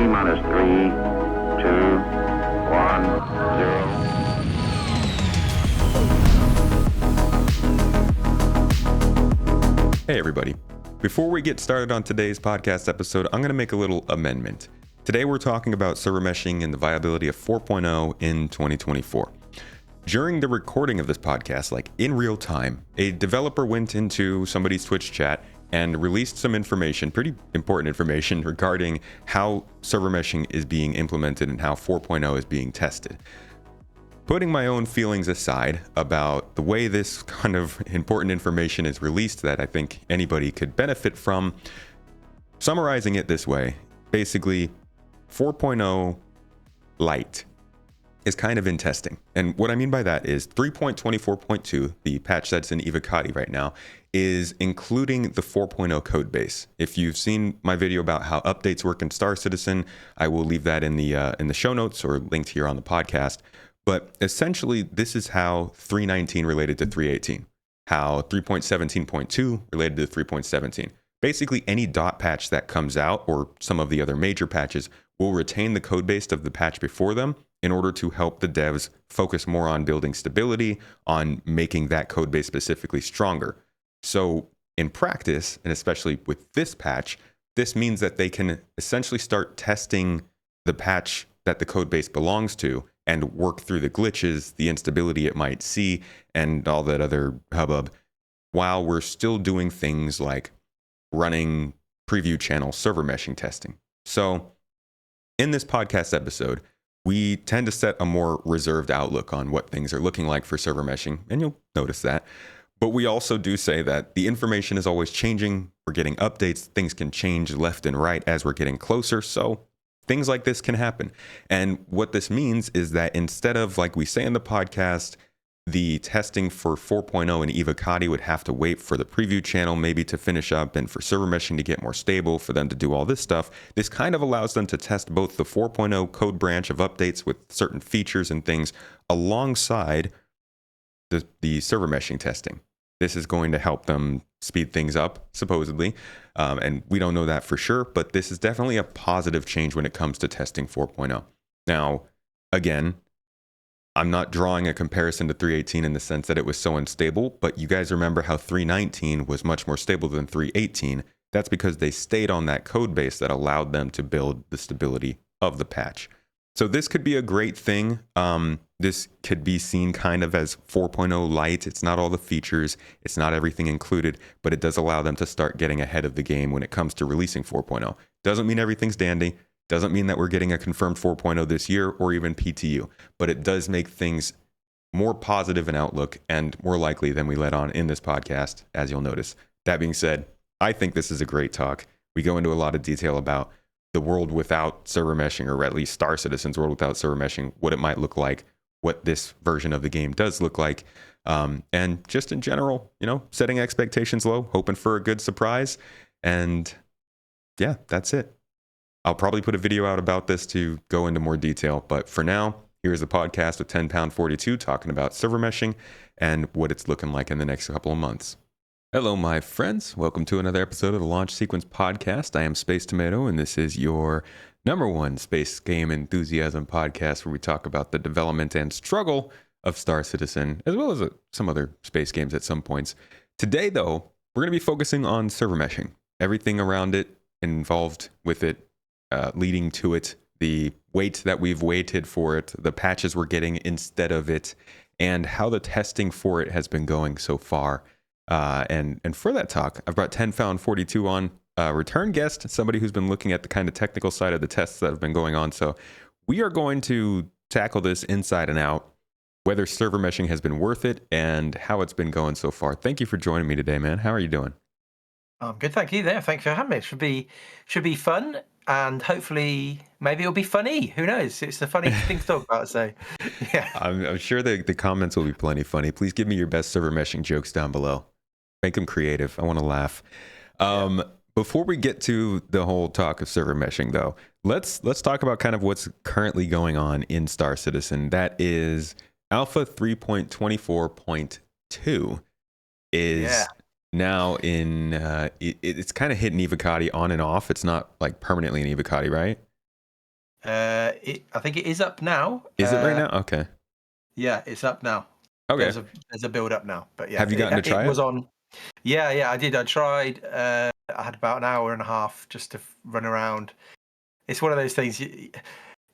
T-minus 3, 2, 1, 0. Hey everybody. Before we get started on today's podcast episode, I'm going to make a little amendment. Today we're talking about server meshing and the viability of 4.0 in 2024. During the recording of this podcast, like in real time, a developer went into somebody's Twitch chat and released some information, pretty important information, regarding how server meshing is being implemented and how 4.0 is being tested. Putting my own feelings aside about the way this kind of important information is released that I think anybody could benefit from, summarizing it this way, basically 4.0 Lite is kind of in testing. And what I mean by that is 3.24.2, the patch that's in Evocati right now, is including the 4.0 code base. If you've seen my video about how updates work in Star Citizen, I will leave that in the show notes or linked here on the podcast. But essentially, this is how 3.19 related to 3.18, how 3.17.2 related to 3.17. Basically, any dot patch that comes out, or some of the other major patches, will retain the code base of the patch before them in order to help the devs focus more on building stability, on making that code base specifically stronger. So in practice, and especially with this patch, this means that they can essentially start testing the patch that the code base belongs to and work through the glitches, the instability it might see, and all that other hubbub, while we're still doing things like running preview channel server meshing testing. So in this podcast episode, we tend to set a more reserved outlook on what things are looking like for server meshing, and you'll notice that. But we also do say that the information is always changing. We're getting updates. Things can change left and right as we're getting closer. So things like this can happen. And what this means is that instead of, like we say in the podcast, the testing for 4.0 and Evocati would have to wait for the preview channel maybe to finish up and for server meshing to get more stable, for them to do all this stuff. This kind of allows them to test both the 4.0 code branch of updates with certain features and things alongside the server meshing testing. This is going to help them speed things up, supposedly. And we don't know that for sure, but this is definitely a positive change when it comes to testing 4.0. Now, again, I'm not drawing a comparison to 3.18 in the sense that it was so unstable, but you guys remember how 3.19 was much more stable than 3.18. That's because they stayed on that code base that allowed them to build the stability of the patch. So this could be a great thing. This could be seen kind of as 4.0 Lite. It's not all the features. It's not everything included, but it does allow them to start getting ahead of the game when it comes to releasing 4.0. Doesn't mean everything's dandy. Doesn't mean that we're getting a confirmed 4.0 this year or even PTU, but it does make things more positive in outlook and more likely than we let on in this podcast, as you'll notice. That being said, I think this is a great talk. We go into a lot of detail about the world without server meshing, or at least Star Citizen's world without server meshing, what it might look like, what this version of the game does look like, and just in general, setting expectations low, hoping for a good surprise. And yeah, that's it. I'll probably put a video out about this to go into more detail, but for now, here's the podcast with TenPoundFortyTwo talking about server meshing and what it's looking like in the next couple of months. Hello, my friends. Welcome to another episode of the Launch Sequence Podcast. I am Space Tomato, and this is your number one space game enthusiasm podcast where we talk about the development and struggle of Star Citizen, as well as some other space games at some points. Today, though, we're going to be focusing on server meshing, everything around it, involved with it, leading to it, the wait that we've waited for it, the patches we're getting instead of it, and how the testing for it has been going so far. And for that talk, I've brought TenPoundFortyTwo on, a return guest, somebody who's been looking at the kind of technical side of the tests that have been going on. So we are going to tackle this inside and out, whether server meshing has been worth it and how it's been going so far. Thank you for joining me today, man. How are you doing? Good, thank you. Thanks for having me. It should be fun, and hopefully, maybe it'll be funny. Who knows? It's a funny thing to talk about. So, yeah. I'm sure the comments will be plenty funny. Please give me your best server meshing jokes down below. Make them creative. I want to laugh. Before we get to the whole talk of server meshing, though, let's talk about kind of what's currently going on in Star Citizen. That is Alpha 3.24.2 is now in it's kind of hitting Evocati on and off. It's not like permanently in Evocati, right? I think it is up now. Is it right now? Okay. Yeah, it's up now. Okay. There's a build up now, but yeah, Have you gotten to try it it? was on. Yeah, I did. I tried. I had about an hour and a half just to run around. It's one of those things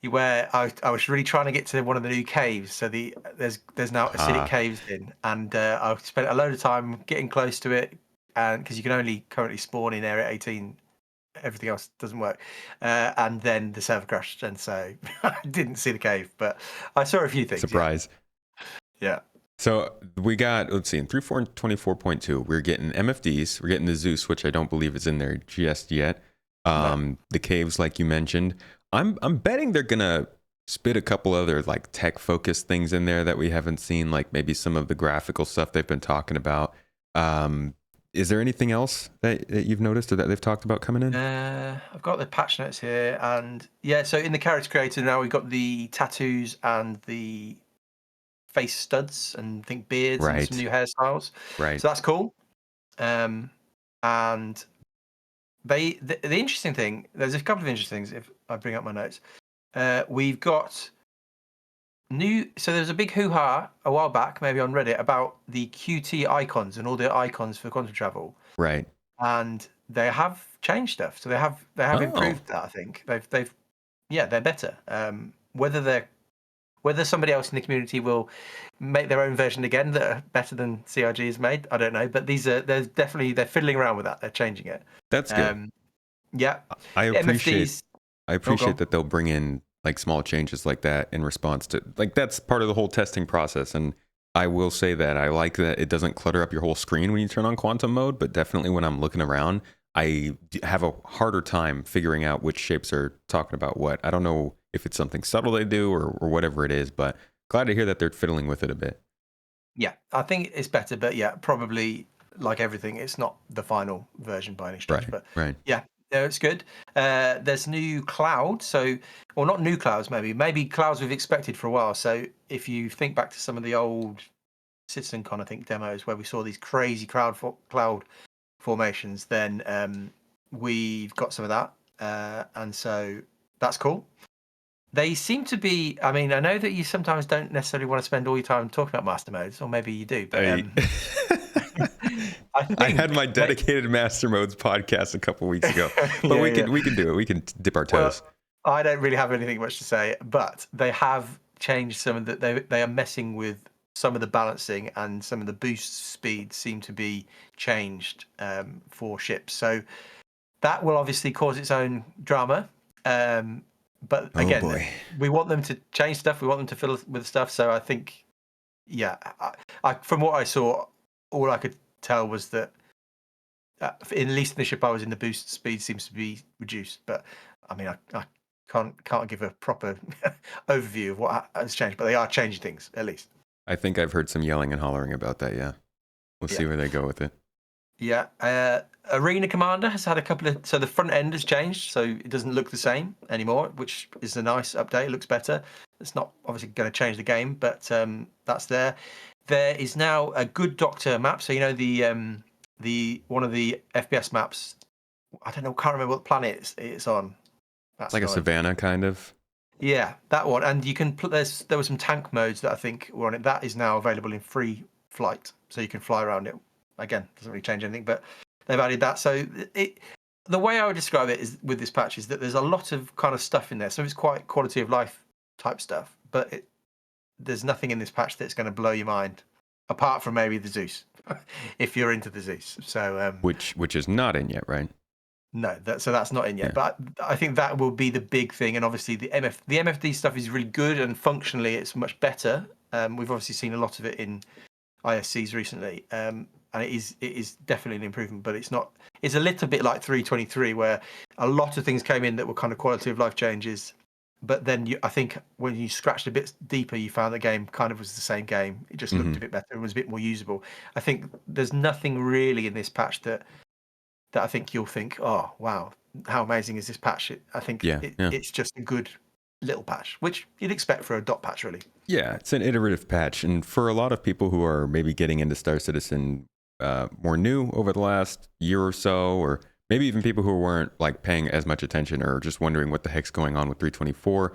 where I was really trying to get to one of the new caves. So there's now acidic Ah, caves in, and I spent a load of time getting close to it, and because you can only currently spawn in Area 18, everything else doesn't work. And then the server crashed, and so I didn't see the cave, but I saw a few things. surprise. Yeah. So we got, let's see, in 3.24.2, we're getting MFDs. We're getting the Zeus, which I don't believe is in there just yet. No. The caves, like you mentioned. I'm betting they're gonna spit a couple other like tech focused things in there that we haven't seen, like maybe some of the graphical stuff they've been talking about. Is there anything else that you've noticed or that they've talked about coming in? I've got the patch notes here, and yeah, so in the character creator now we've got the tattoos and the face studs and I think beards and some Right, new hairstyles. right, So that's cool. And the interesting thing, there's a couple of interesting things if I bring up my notes. We've got so there's a big hoo-ha a while back, maybe on Reddit, about the QT icons and all the icons for quantum travel. right. And they have changed stuff. So they have Oh, improved that, I think. They've yeah, they're better. Whether somebody else in the community will make their own version again that are better than CRG has made, I don't know. But they're fiddling around with that. They're changing it. that's good. Um, yeah, I appreciate MFDs. I Oh, appreciate gone. that they'll bring in like small changes like that in response to like that's part of the whole testing process. And I will say that I like that it doesn't clutter up your whole screen when you turn on quantum mode, but definitely when I'm looking around, have a harder time figuring out which shapes are talking about what. I don't know if it's something subtle they do or whatever it is, but glad to hear that they're fiddling with it a bit. Yeah, I think it's better, but yeah, probably like everything, it's not the final version by any stretch. Right, But right. yeah, no, it's good. There's new cloud, so well, not new clouds, maybe clouds we've expected for a while. So if you think back to some of the old CitizenCon, I think demos where we saw these crazy cloud formations, then we've got some of that, and so that's cool. They seem to be. I mean, I know that you sometimes don't necessarily want to spend all your time talking about master modes, or maybe you do, but I I I had think my dedicated master modes podcast a couple weeks ago, but yeah, yeah. we can do it. We can dip our Well, toes. I don't really have anything much to say, but they have changed some of the. They are messing with some of the balancing, and some of the boost speeds seem to be changed for ships. So that will obviously cause its own drama. But Oh again, boy. we want them to change stuff. We want them to fill with stuff. So I think, yeah, from what I saw, all I could tell was that at least in the ship I was in, the boost speed seems to be reduced. But I mean, I can't give a proper overview of what has changed. But they are changing things at least. I think I've heard some yelling and hollering about that. Yeah. We'll Yeah. see where they go with it. Yeah, Arena Commander has had a couple of. So the front end has changed, so it doesn't look the same anymore, which is a nice update. It looks better. It's not obviously going to change the game, but that's there. There is now a Good Doctor map. So you know the one of the FPS maps. I don't know. Can't remember what planet it's on. It's That's like a annoying. savannah kind of. Yeah, that one. And you can put there were some tank modes that I think were on it. That is now available in free flight, so you can fly around it. Again, doesn't really change anything, but they've added that. So the way I would describe it is with this patch is that there's a lot of kind of stuff in there. So it's quite quality of life type stuff, but there's nothing in this patch that's going to blow your mind, apart from maybe the Zeus, if you're into the Zeus. So Which is not in yet, right? no, so that's not in yet. Yeah. But I think that will be the big thing. And obviously the MFD stuff is really good, and functionally it's much better. We've obviously seen a lot of it in ISCs recently, and it is definitely an improvement. But it's not. It's a little bit like 3.23, where a lot of things came in that were kind of quality of life changes. But then I think when you scratched a bit deeper, you found the game kind of was the same game. It just looked a bit better and was a bit more usable. I think there's nothing really in this patch that I think you'll think, oh wow, how amazing is this patch? I think Yeah. Yeah. it's just a good little patch, which you'd expect for a dot patch, really. Yeah. It's an iterative patch. And for a lot of people who are maybe getting into Star Citizen more new over the last year or so, or maybe even people who weren't like paying as much attention or just wondering what the heck's going on with 324.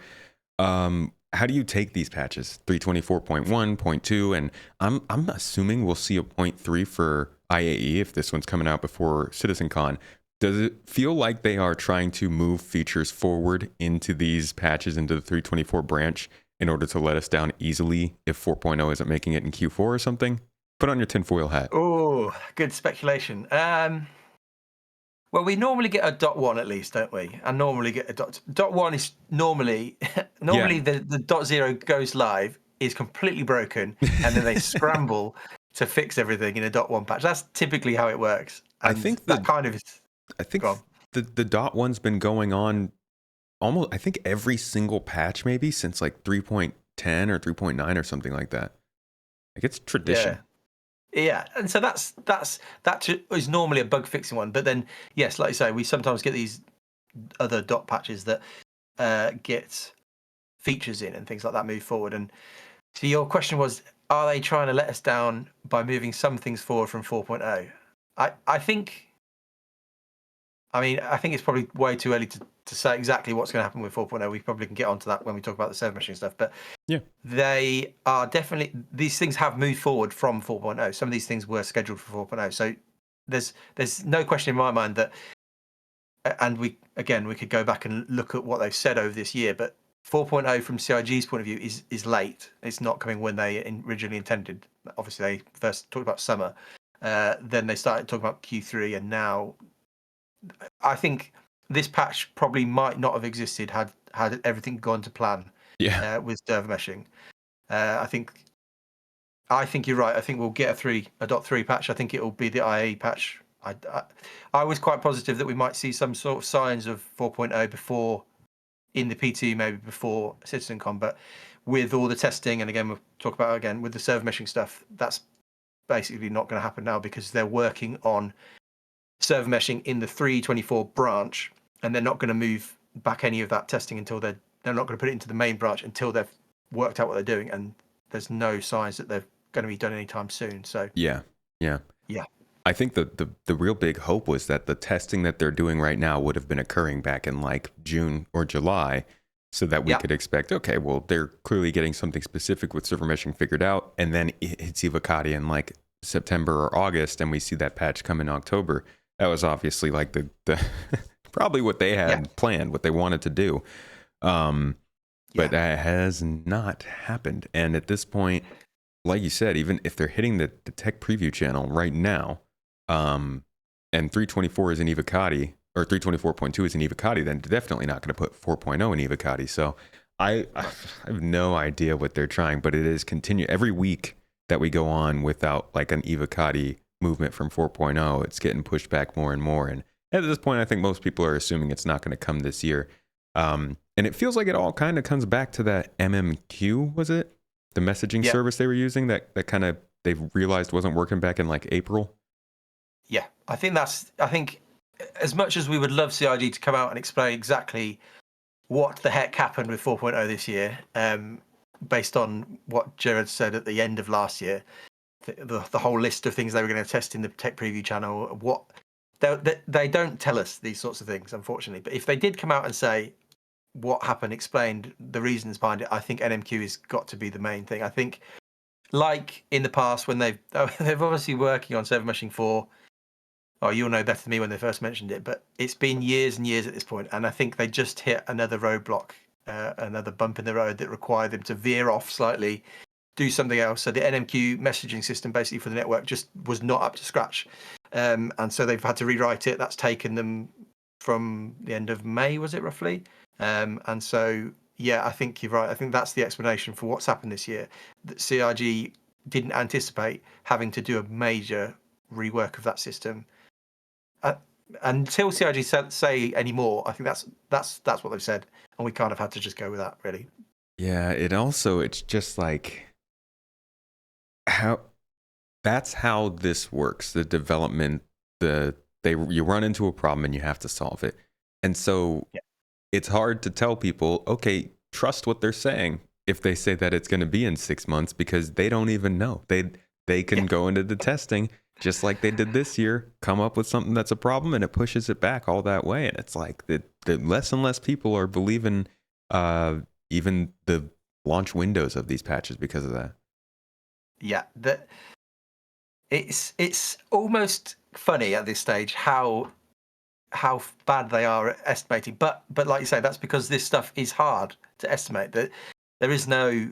How do you take these patches? 324.1, 0.2, and I'm assuming we'll see a 0.3 for IAE if this one's coming out before CitizenCon. Does it feel like they are trying to move features forward into these patches into the 324 branch in order to let us down easily if 4.0 isn't making it in Q4 or something? Put on your tinfoil hat. Oh, good speculation. Well, we normally get a .1 at least, don't we? And normally get a .1 is normally the .0 goes live, is completely broken, and then they scramble to fix everything in a .1 patch. That's typically how it works. And I think that kind of is. I think the .1's been going on almost, I think, every single patch maybe since like 3.10 or 3.9 or something like that. Like it's tradition. Yeah, and so that is normally a bug fixing one. But then, yes, like you say, we sometimes get these other dot patches that get features in and things like that move forward. And so your question was, are they trying to let us down by moving some things forward from 4.0? I think it's probably way too early to say exactly what's going to happen with 4.0. We probably can get onto that when we talk about the server meshing stuff. But yeah, they are definitely, these things have moved forward from 4.0. Some of these things were scheduled for 4.0. So there's no question in my mind that, and we could go back and look at what they've said over this year, but 4.0 from CIG's point of view is late. It's not coming when they originally intended. Obviously, they first talked about summer. Then they started talking about Q3, and now I think this patch probably might not have existed had everything gone to plan. Yeah. With server meshing, I think you're right. I think we'll get a 3 patch. I think it will be the IE patch. I was quite positive that we might see some sort of signs of 4.0 before in the P2, maybe before CitizenCon. But with all the testing, and again we'll talk about again with the server meshing stuff, that's basically not going to happen now because they're working on server meshing in the 324 branch, and they're not going to move back any of that testing until they're not going to put it into the main branch until they've worked out what they're doing, and there's no signs that they're going to be done anytime soon. So yeah. I think the real big hope was that the testing that they're doing right now would have been occurring back in like June or July, so that we could expect, okay, well, they're clearly getting something specific with server meshing figured out, and then it hits Evocati in like September or August, and we see that patch come in October. That was obviously like the probably what they had planned, what they wanted to do. But that has not happened. And at this point, like you said, even if they're hitting the tech preview channel right now, and 324 is in Evocati, or 324.2 is in Evocati, then they're definitely not going to put 4.0 in Evocati. So I have no idea what they're trying, but it is continue every week that we go on without like an Evocati movement from 4.0, it's getting pushed back more and more. And at this point, I think most people are assuming it's not going to come this year. And it feels like it all kind of comes back to that MMQ, was it? The messaging service they were using that kind of they've realized wasn't working back in like April. Yeah, I think as much as we would love CIG to come out and explain exactly what the heck happened with 4.0 this year, based on what Jared said at the end of last year, the whole list of things they were going to test in the tech preview channel, what they don't tell us these sorts of things, unfortunately. But if they did come out and say what happened, explained the reasons behind it, I think NMQ has got to be the main thing. I think, like in the past when they've obviously working on server meshing for, you'll know better than me when they first mentioned it, but it's been years and years at this point, and I think they just hit another roadblock, another bump in the road that required them to veer off slightly, do something else. So the NMQ messaging system basically for the network just was not up to scratch, and so they've had to rewrite it. That's taken them from the end of May, was it roughly? And so I think you're right. I think that's the explanation for what's happened this year. That CIG didn't anticipate having to do a major rework of that system. Until CIG say any more, I think that's what they've said, and we kind of had to just go with that, really. Yeah, it's just like that's how this works. The development, you run into a problem and you have to solve it, and so it's hard to tell people, okay, trust what they're saying if they say that it's going to be in 6 months, because they don't even know. They can go into the testing just like they did this year, come up with something that's a problem and it pushes it back all that way. And it's like the less and less people are believing even the launch windows of these patches because of that. Yeah, it's almost funny at this stage how bad they are at estimating. But like you say, that's because this stuff is hard to estimate. That there is no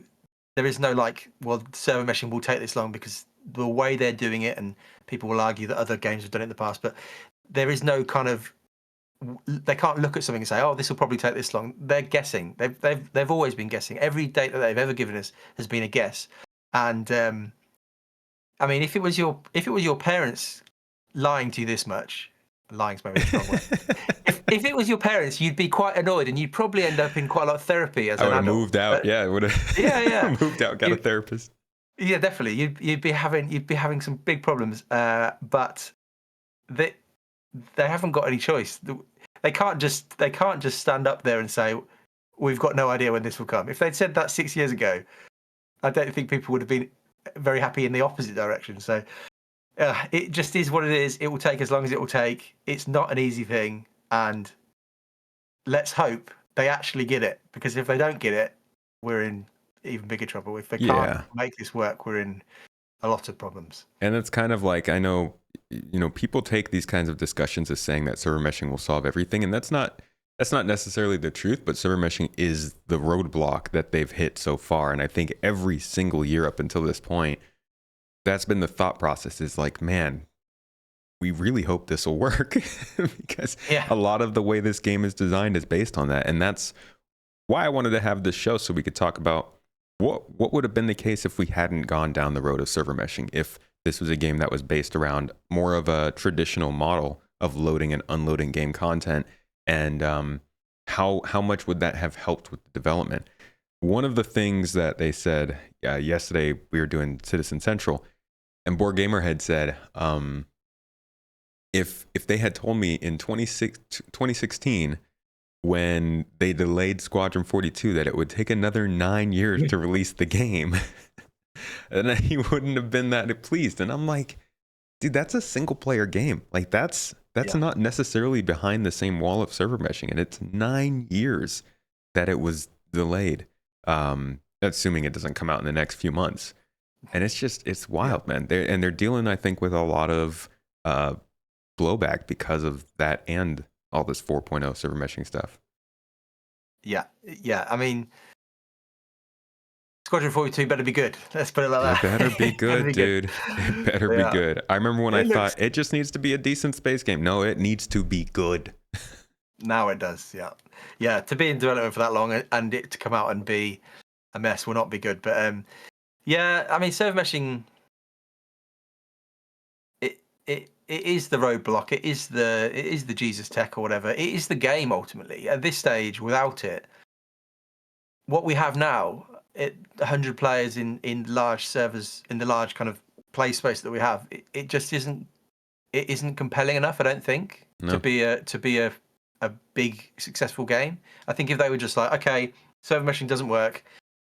like, well, server meshing will take this long because the way they're doing it, and people will argue that other games have done it in the past, but there is no kind of, they can't look at something and say, oh, this will probably take this long. They're guessing. They've always been guessing. Every date that they've ever given us has been a guess. And I mean, if it was your parents lying to you this much, lying's maybe a strong word. If it was your parents, you'd be quite annoyed, and you'd probably end up in quite a lot of therapy as I an would have adult. moved out. Yeah, I would have. Yeah. Moved out, got a therapist. Yeah, definitely. You'd be having some big problems. But they haven't got any choice. They can't just stand up there and say, we've got no idea when this will come. If they'd said that 6 years ago, I don't think people would have been very happy in the opposite direction. So it just is what it is. It will take as long as it will take. It's not an easy thing, and let's hope they actually get it, because if they don't get it, we're in even bigger trouble. If they can't make this work, we're in a lot of problems. And it's kind of like, I know, people take these kinds of discussions as saying that server meshing will solve everything, and that's not necessarily the truth, but server meshing is the roadblock that they've hit so far. And I think every single year up until this point, that's been the thought process, is like, man, we really hope this will work because a lot of the way this game is designed is based on that. And that's why I wanted to have this show, so we could talk about what would have been the case if we hadn't gone down the road of server meshing, if this was a game that was based around more of a traditional model of loading and unloading game content, and how much would that have helped with the development. One of the things that they said yesterday, we were doing Citizen Central, and Board Gamer had said, if they had told me in 2016, when they delayed Squadron 42, that it would take another 9 years to release the game, and he wouldn't have been that pleased. And I'm like, dude, that's a single player game. Like that's not necessarily behind the same wall of server meshing, and it's 9 years that it was delayed, assuming it doesn't come out in the next few months. And it's wild, man. They're dealing, I think, with a lot of blowback because of that, and all this 4.0 server meshing stuff. Yeah. I mean, Squadron 42 better be good. Let's put it like that. It better be good, dude. It better be good. I remember when I thought it just needs to be a decent space game. No, it needs to be good. Now it does, yeah. Yeah, to be in development for that long and it to come out and be a mess will not be good. But yeah, I mean, server meshing, it is the roadblock. It is the Jesus tech or whatever. It is the game ultimately. At this stage, without it, what we have now, 100 players in large servers, in the large kind of play space that we have, it just isn't compelling enough, I don't think, to be a big successful game. I think if they were just like, okay, server meshing doesn't work,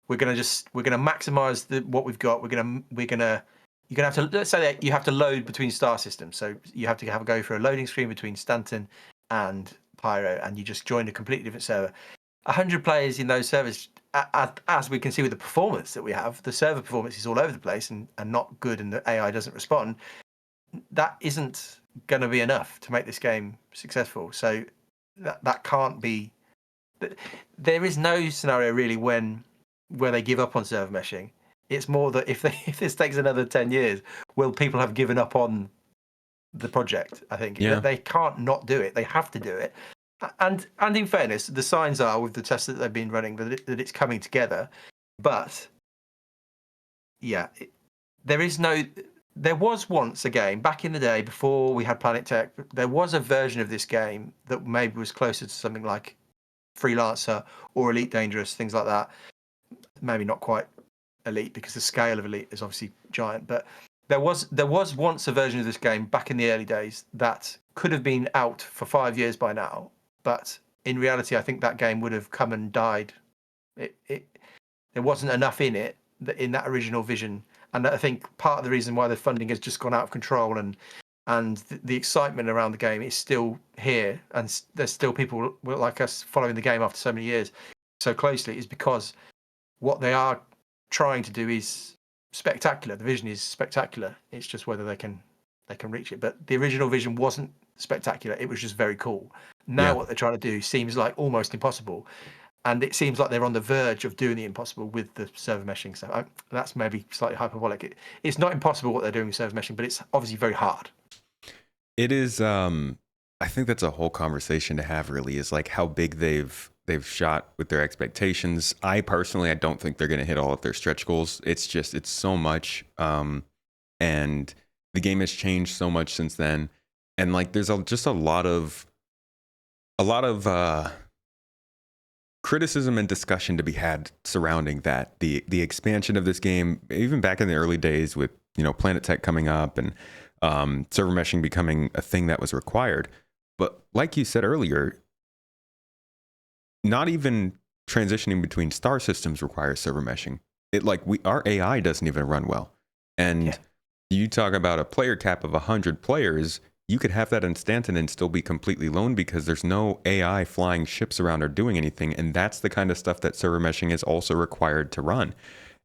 we're gonna maximize what we've got. You're gonna have to, let's say that you have to load between star systems, so you have to have a go for a loading screen between Stanton and Pyro, and you just join a completely different server. 100 players in those servers, as we can see with the performance that we have, the server performance is all over the place and not good, and the AI doesn't respond. That isn't going to be enough to make this game successful. So that can't be. There is no scenario really where they give up on server meshing. It's more that if this takes another 10 years, will people have given up on the project? I think they can't not do it. They have to do it. And in fairness, the signs are with the tests that they've been running that it's coming together. But yeah, there was once a game back in the day before we had Planet Tech. There was a version of this game that maybe was closer to something like Freelancer or Elite Dangerous, things like that. Maybe not quite Elite, because the scale of Elite is obviously giant. But there was once a version of this game back in the early days that could have been out for 5 years by now. But in reality, I think that game would have come and died. There wasn't enough in it, in that original vision, And I think part of the reason why the funding has just gone out of control and the excitement around the game is still here, and there's still people like us following the game after so many years so closely, is because what they are trying to do is spectacular. The vision is spectacular. It's just whether they can reach it. But the original vision wasn't spectacular. It was just very cool. Now what they're trying to do seems like almost impossible. And it seems like they're on the verge of doing the impossible with the server meshing. So that's maybe slightly hyperbolic. It's not impossible what they're doing with server meshing, but it's obviously very hard. It is. I think that's a whole conversation to have. Really, is like how big they've shot with their expectations. I personally, I don't think they're going to hit all of their stretch goals. It's so much, and the game has changed so much since then. And like, there's just a lot of criticism and discussion to be had surrounding that. The expansion of this game, even back in the early days with Planet Tech coming up and server meshing becoming a thing that was required. But like you said earlier, not even transitioning between star systems requires server meshing. Our AI doesn't even run well. And you talk about a player cap of 100 players, you could have that in Stanton and still be completely lone because there's no AI flying ships around or doing anything. And that's the kind of stuff that server meshing is also required to run.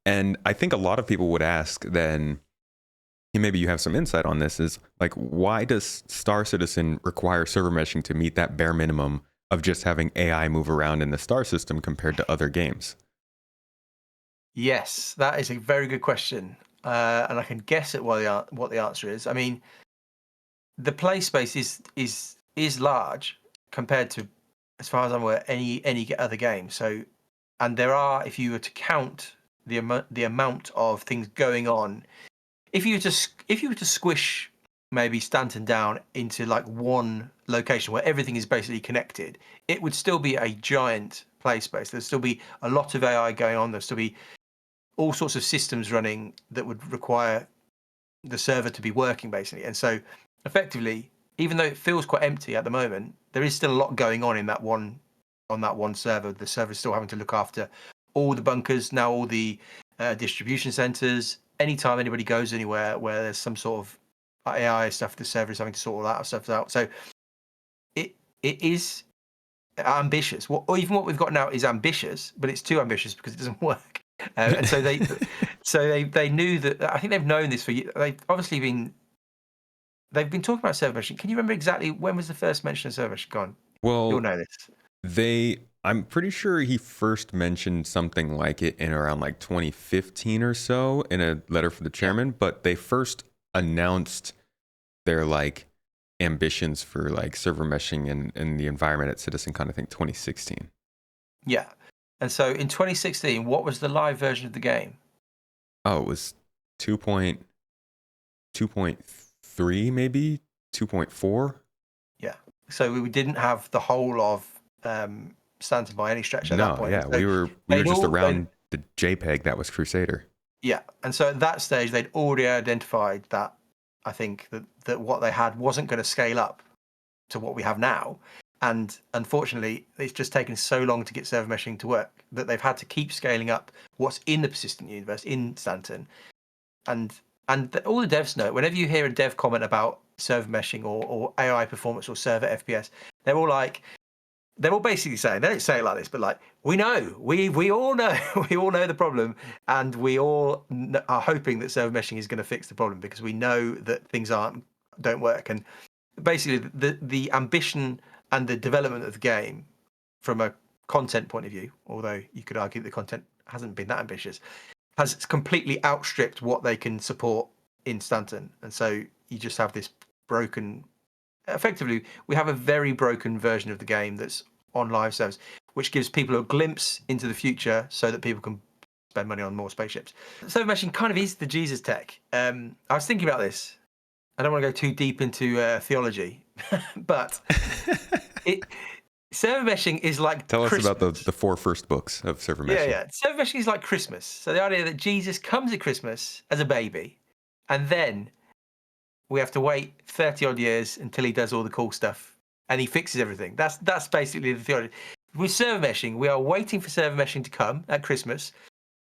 And I think a lot of people would ask then, maybe you have some insight on this, is like, why does Star Citizen require server meshing to meet that bare minimum of just having AI move around in the star system compared to other games? Yes, that is a very good question. And I can guess at what the answer is. I mean, the play space is large compared to, as far as I'm aware, any other game. So, and there are, if you were to count the amount of things going on, if you were to squish maybe Stanton down into like one location where everything is basically connected, it would still be a giant play space. There'd still be a lot of AI going on. There'd still be all sorts of systems running that would require the server to be working basically. And so effectively, even though it feels quite empty at the moment, there is still a lot going on on that one server. The server is still having to look after all the bunkers, now all the distribution centers. Anytime anybody goes anywhere where there's some sort of AI stuff, the server is having to sort all that stuff out. So it is ambitious. Or even what we've got now is ambitious, but it's too ambitious because it doesn't work. And so they knew that. I think they've known this for years. They've been talking about server meshing. Can you remember exactly when was the first mention of server meshing? Go on. Well, You'll know this. I'm pretty sure he first mentioned something like it in around like 2015 or so in a letter from the chairman, but they first announced their like ambitions for like server meshing in the environment at CitizenCon, I think 2016. Yeah. And so in 2016, what was the live version of the game? Oh, it was 2.3 maybe, 2.4. Yeah. So we didn't have the whole of Stanton by any stretch at that point. Yeah, so we were just around the JPEG that was Crusader. Yeah, and so at that stage they'd already identified that, I think that what they had wasn't going to scale up to what we have now, and unfortunately it's just taken so long to get server meshing to work that they've had to keep scaling up what's in the persistent universe in Stanton, and all the devs know. Whenever you hear a dev comment about server meshing or AI performance or server FPS, they're all basically saying, they don't say it like this, but like, we know, we all know, we all know the problem, and we all are hoping that server meshing is going to fix the problem because we know that things don't work. And basically, the ambition and the development of the game, from a content point of view, although you could argue the content hasn't been that ambitious, has completely outstripped what they can support in Stanton. And so you just have this broken. Effectively, we have a very broken version of the game that's on live service, which gives people a glimpse into the future so that people can spend money on more spaceships. Server meshing kind of is the Jesus tech. I was thinking about this. I don't want to go too deep into theology, but server meshing is like Tell Christmas. us about the 4 first books of server meshing. Yeah. Server meshing is like Christmas. So the idea that Jesus comes at Christmas as a baby, and then we have to wait 30 odd years until he does all the cool stuff and he fixes everything. That's basically the theory. With server meshing, we are waiting for server meshing to come at Christmas,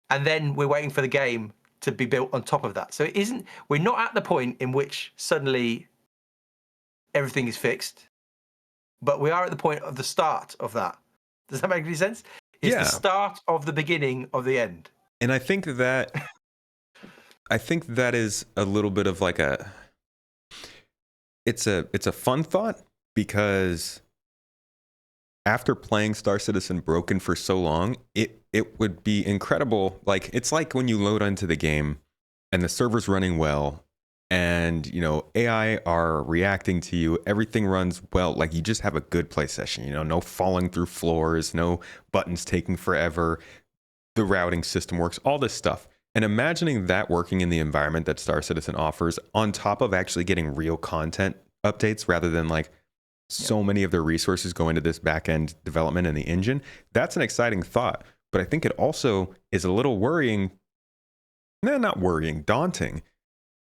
and then we're waiting for the game to be built on top of that. So we're not at the point in which suddenly everything is fixed, but we are at the point of the start of that. Does that make any sense? It's the start of the beginning of the end. And I think that is a little bit of like it's a fun thought, because after playing Star Citizen Broken for so long, it would be incredible. Like, it's like when you load onto the game and the server's running well, and AI are reacting to you, everything runs well, like you just have a good play session, no falling through floors, no buttons taking forever, the routing system works, all this stuff. And imagining that working in the environment that Star Citizen offers, on top of actually getting real content updates rather than like so many of their resources go into this back-end development in the engine, that's an exciting thought. But I think it also is a little worrying, not worrying, daunting,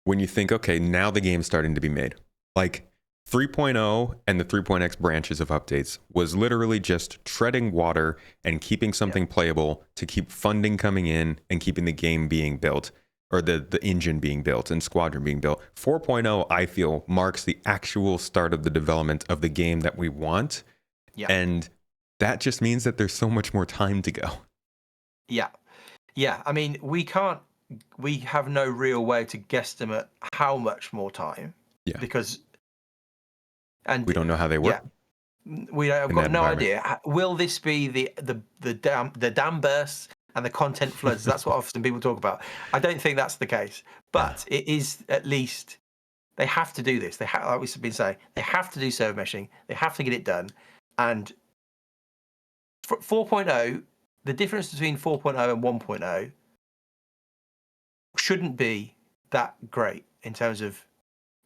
when you think, okay, now the game's starting to be made. Like 3.0 and the 3.x branches of updates was literally just treading water and keeping something playable to keep funding coming in and keeping the game being built, or the engine being built and Squadron being built. 4.0, I feel, marks the actual start of the development of the game that we want. Yeah. And that just means that there's so much more time to go. Yeah. Yeah. I mean, we have no real way to guesstimate how much more time. Yeah. Because... And we don't know how they work. Yeah, I've got no idea. Will this be the dam bursts and the content floods? That's what often people talk about. I don't think that's the case, but it is, at least they have to do this. They have, like we've been saying, they have to do server meshing. They have to get it done. And 4.0, the difference between 4.0 and 1.0 shouldn't be that great in terms of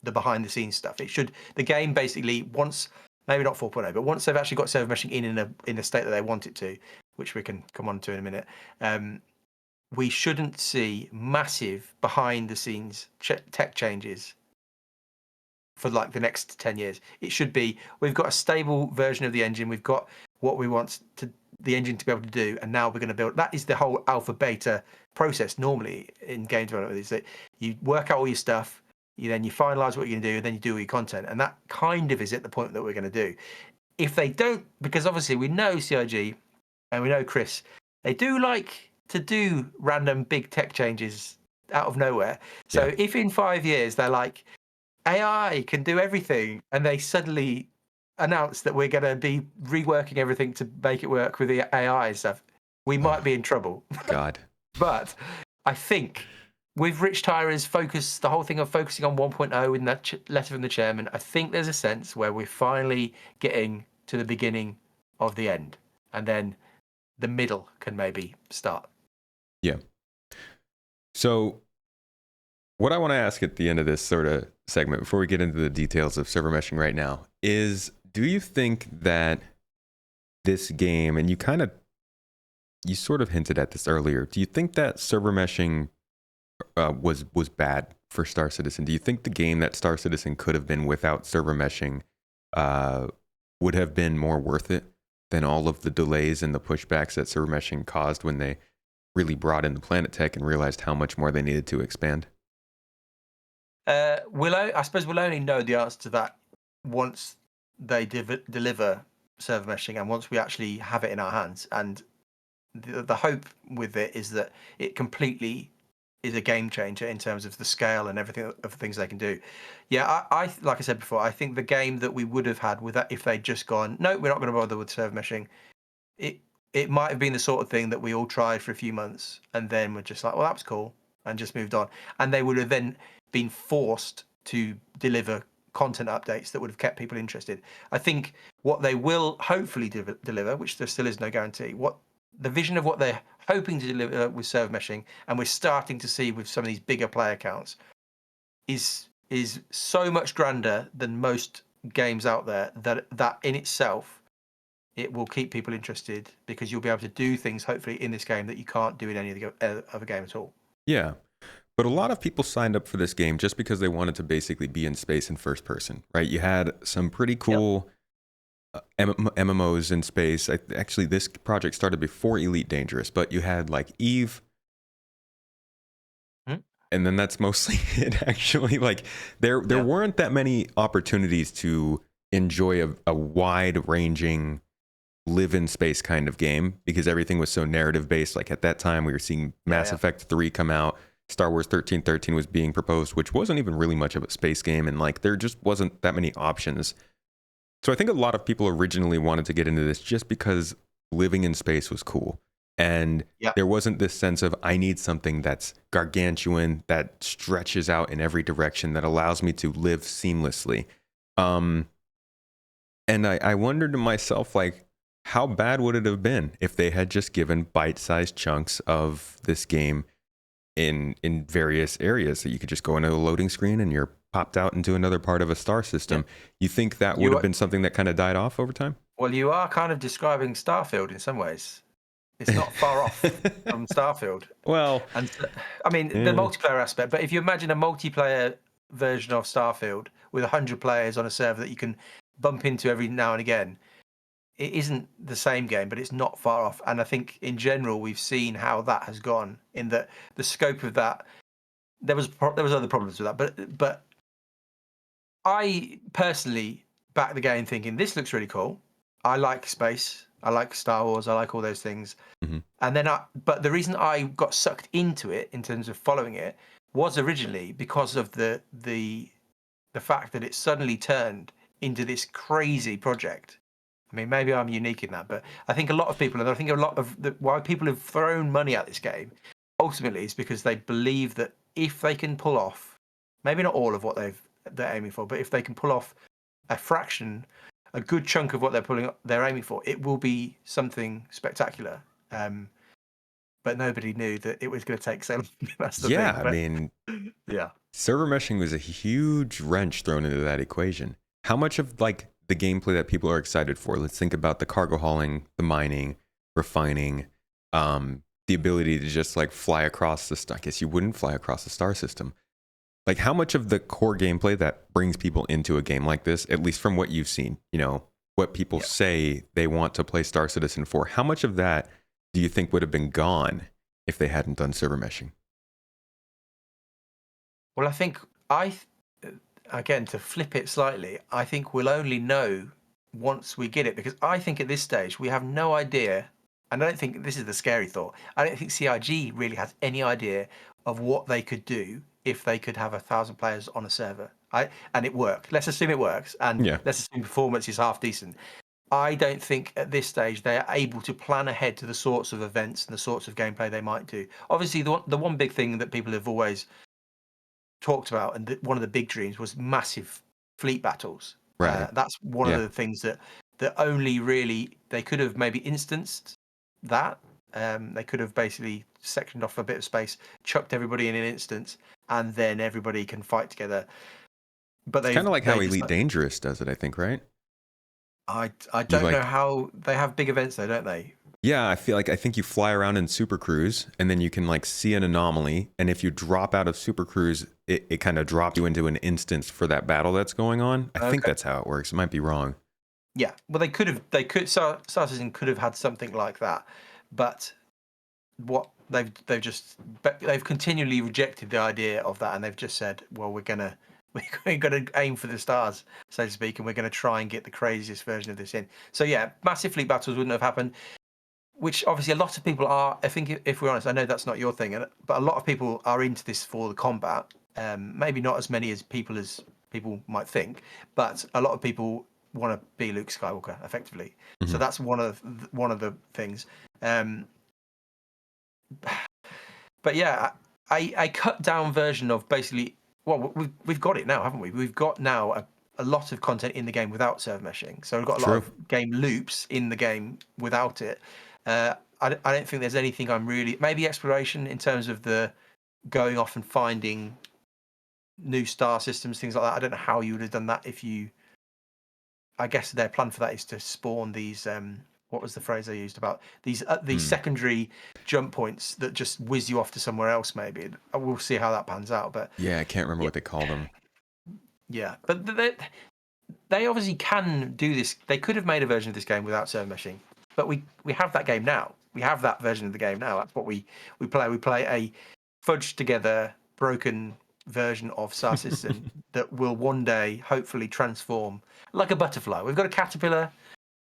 the behind the scenes stuff. The game basically, once, maybe not 4.0, but once they've actually got server meshing in a state that they want it to, which we can come on to in a minute, we shouldn't see massive behind the scenes tech changes for like the next 10 years. It should be, we've got a stable version of the engine, we've got what we want the engine to be able to do, and now we're going to build. That is the whole alpha beta process normally in game development, is that you work out all your stuff, then you finalize what you're going to do, and then you do all your content. And that kind of is at the point that we're going to do. If they don't, because obviously we know CIG and we know Chris, they do like to do random big tech changes out of nowhere. So if in 5 years they're like, AI can do everything, and they suddenly announce that we're going to be reworking everything to make it work with the AI and stuff, we might be in trouble. God. But I think... with Rich Tyra's focus, the whole thing of focusing on 1.0 in that letter from the chairman, I think there's a sense where we're finally getting to the beginning of the end, and then the middle can maybe start. Yeah. So what I want to ask at the end of this sort of segment, before we get into the details of server meshing right now, is, do you think that this game, and you sort of hinted at this earlier, do you think that server meshing was bad for Star Citizen? Do you think the game that Star Citizen could have been without server meshing would have been more worth it than all of the delays and the pushbacks that server meshing caused when they really brought in the Planet Tech and realized how much more they needed to expand? I suppose we'll only know the answer to that once they deliver server meshing, and once we actually have it in our hands. And the hope with it is that it completely is a game changer in terms of the scale and everything of things they can do. Yeah, I like I said before, I think the game that we would have had with that, if they'd just gone, no, we're not going to bother with server meshing, it might have been the sort of thing that we all tried for a few months, and then we're just like, well, that was cool, and just moved on. And they would have then been forced to deliver content updates that would have kept people interested. I think what they will hopefully deliver, which there still is no guarantee, the vision of what they're hoping to deliver with server meshing, and we're starting to see with some of these bigger player counts, is so much grander than most games out there, that in itself, it will keep people interested, because you'll be able to do things hopefully in this game that you can't do in any other game at all. Yeah, but a lot of people signed up for this game just because they wanted to basically be in space in first person, right? You had some pretty cool MMOs in space. Actually, this project started before Elite Dangerous, but you had like Eve. and then that's mostly it. Actually, like there weren't that many opportunities to enjoy a wide ranging live in space kind of game because everything was so narrative based. Like at that time, we were seeing Mass Effect 3 come out. Star Wars 1313 was being proposed, which wasn't even really much of a space game, and like there just wasn't that many options. So I think a lot of people originally wanted to get into this just because living in space was cool. And there wasn't this sense of, I need something that's gargantuan, that stretches out in every direction, that allows me to live seamlessly. And I wondered to myself, like, how bad would it have been if they had just given bite-sized chunks of this game in various areas that you could just go into a loading screen and you're popped out into another part of a star system? You think that would have been something that kind of died off over time? Well, you are kind of describing Starfield in some ways. It's not far off from Starfield. Well, and I mean the multiplayer aspect, but if you imagine a multiplayer version of Starfield with 100 players on a server that you can bump into every now and again, it isn't the same game, but it's not far off. And I think in general we've seen how that has gone, in that the scope of that, there was other problems with that, but I personally backed the game thinking this looks really cool. I like space, I like Star Wars, I like all those things. And then but the reason I got sucked into it in terms of following it was originally because of the fact that it suddenly turned into this crazy project. I mean, maybe I'm unique in that, but I think a lot of people, and I think a lot of why people have thrown money at this game, ultimately is because they believe that if they can pull off, maybe not all of what they're aiming for, but if they can pull off a fraction, a good chunk of what they're aiming for, it will be something spectacular. But nobody knew that it was going to take so long. That's the thing. I mean, server meshing was a huge wrench thrown into that equation. How much of like the gameplay that people are excited for? Let's think about the cargo hauling, the mining, refining, the ability to just like fly across I guess you wouldn't fly across the star system. Like how much of the core gameplay that brings people into a game like this, at least from what you've seen, you know, what people say they want to play Star Citizen for, how much of that do you think would have been gone if they hadn't done server meshing? Well, I think again, to flip it slightly, I think we'll only know once we get it, because I think at this stage we have no idea, and I don't think this is the scary thought, I don't think CIG really has any idea of what they could do if they could have 1,000 players on a server. And it worked. Let's assume it works, and let's assume performance is half decent. I don't think at this stage they are able to plan ahead to the sorts of events and the sorts of gameplay they might do. Obviously, the one big thing that people have always talked about, and one of the big dreams, was massive fleet battles. Right. That's one of the things that only really they could have maybe instanced that. They could have basically sectioned off a bit of space, chucked everybody in an instance, and then everybody can fight together. But it's kind of like how Elite Dangerous does it, I think, right? I don't know how they have big events though, don't they? Yeah, I think you fly around in Super Cruise, and then you can like see an anomaly, and if you drop out of Super Cruise, it kind of drops you into an instance for that battle that's going on. I think that's how it works. It might be wrong. Yeah, well, Star Citizen could have had something like that, but what they've continually rejected the idea of that, and they've just said, well, we're gonna aim for the stars, so to speak, and we're gonna try and get the craziest version of this in. So yeah, massive fleet battles wouldn't have happened, which obviously a lot of people are. I think if we're honest, I know that's not your thing, but a lot of people are into this for the combat. Maybe not as many as people might think, but a lot of people want to be Luke Skywalker effectively. Mm-hmm. So that's one of the things. But yeah, a cut down version of basically, well, we've got it now, haven't we? We've got now a lot of content in the game without server meshing. So we've got a lot of game loops in the game without it. I don't think there's anything maybe exploration in terms of the going off and finding new star systems, things like that. I don't know how you would have done that I guess their plan for that is to spawn these, what was the phrase they used about these secondary jump points that just whiz you off to somewhere else, maybe. We'll see how that pans out. But yeah, I can't remember what they call them. Yeah, but they obviously can do this. They could have made a version of this game without server meshing, but we have that game now. We have that version of the game now. That's what we play. We play a fudged together broken version of Star Citizen that will one day hopefully transform like a butterfly. We've got a caterpillar,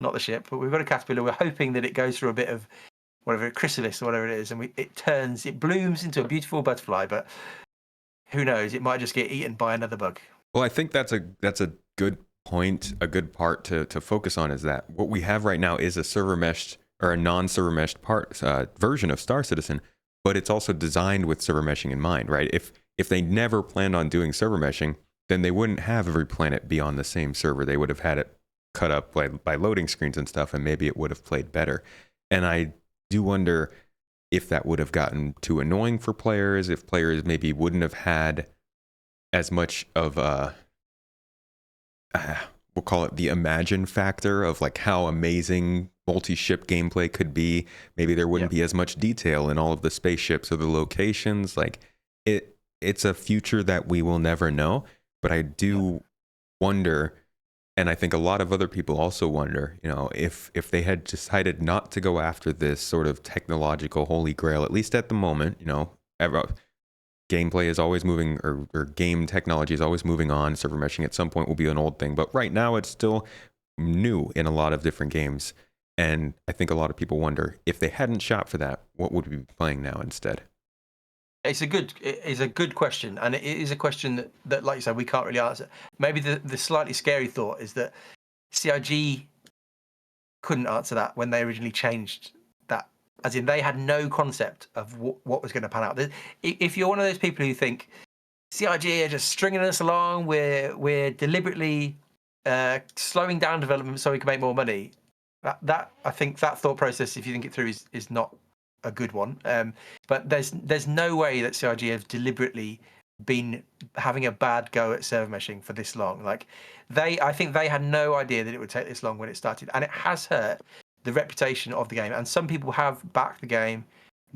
not the ship, but we've got a caterpillar. We're hoping that it goes through a bit of whatever, chrysalis or whatever it is, and it blooms into a beautiful butterfly. But who knows? It might just get eaten by another bug. Well, I think that's a good point, a good part to focus on, is that what we have right now is a server meshed or a non-server meshed version of Star Citizen, but it's also designed with server meshing in mind, right? If they never planned on doing server meshing, then they wouldn't have every planet be on the same server. They would have had it cut up by loading screens and stuff, and maybe it would have played better. And I do wonder if that would have gotten too annoying for players, if players maybe wouldn't have had as much of a, we'll call it the imagine factor of like how amazing multi-ship gameplay could be. Maybe there wouldn't be as much detail in all of the spaceships or the locations. Like it's a future that we will never know, but I do wonder, and I think a lot of other people also wonder, if they had decided not to go after this sort of technological holy grail, at least at the moment, gameplay is always moving, or game technology is always moving on. Server meshing at some point will be an old thing, but right now it's still new in a lot of different games. And I think a lot of people wonder, if they hadn't shot for that, what would we be playing now instead? It's a good question, and it is a question that, like you said, we can't really answer. Maybe the slightly scary thought is that CIG couldn't answer that when they originally changed that, as in they had no concept of what was going to pan out. If you're one of those people who think CIG are just stringing us along, we're deliberately slowing down development so we can make more money, that I think that thought process, if you think it through, is not a good one. But there's no way that CIG have deliberately been having a bad go at server meshing for this long. Like I think they had no idea that it would take this long when it started, and it has hurt the reputation of the game. And some people have backed the game,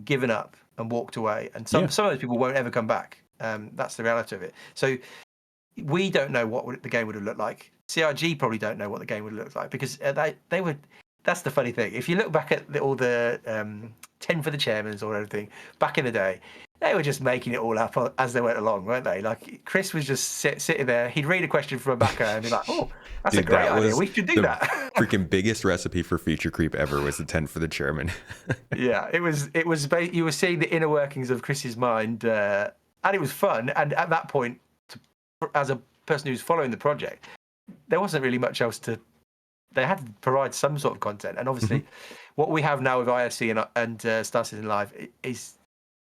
given up, and walked away. And some of those people won't ever come back. That's the reality of it. So we don't know what the game would have looked like. CIG probably don't know what the game would look like, because they would. That's the funny thing. If you look back at all the 10 for the chairmans or everything back in the day, they were just making it all up as they went along, weren't they? Like Chris was just sitting there. He'd read a question from a backer and be like, "Oh, that's a great idea. We should do that." Freaking biggest recipe for feature creep ever was the 10 for the chairman. Yeah, it was. You were seeing the inner workings of Chris's mind, and it was fun. And at that point, as a person who's following the project, there wasn't really much else to. They had to provide some sort of content, and obviously, what we have now with ISC and Star Citizen Live is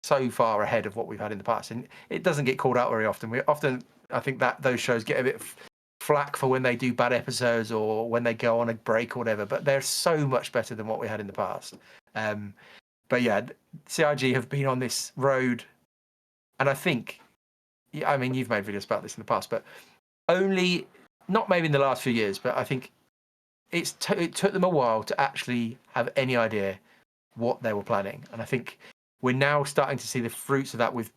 so far ahead of what we've had in the past, and it doesn't get called out very often. I think that those shows get a bit flack for when they do bad episodes or when they go on a break or whatever, but they're so much better than what we had in the past. But yeah, CIG have been on this road, and I think, I mean, you've made videos about this in the past, but not maybe in the last few years, but I think it took them a while to actually have any idea what they were planning. And I think we're now starting to see the fruits of that with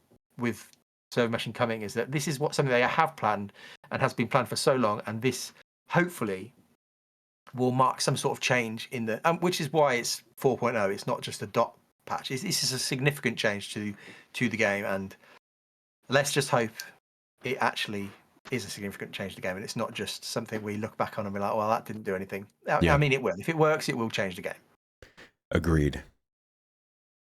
server meshing coming, is that this is something they have planned and has been planned for so long, and this hopefully will mark some sort of change in the which is why it's 4.0. It's not just a dot patch. This is a significant change to the game, and let's just hope it actually is a significant change to the game, and it's not just something we look back on and be like, well, that didn't do anything. I mean, it will. If it works, it will change the game. Agreed.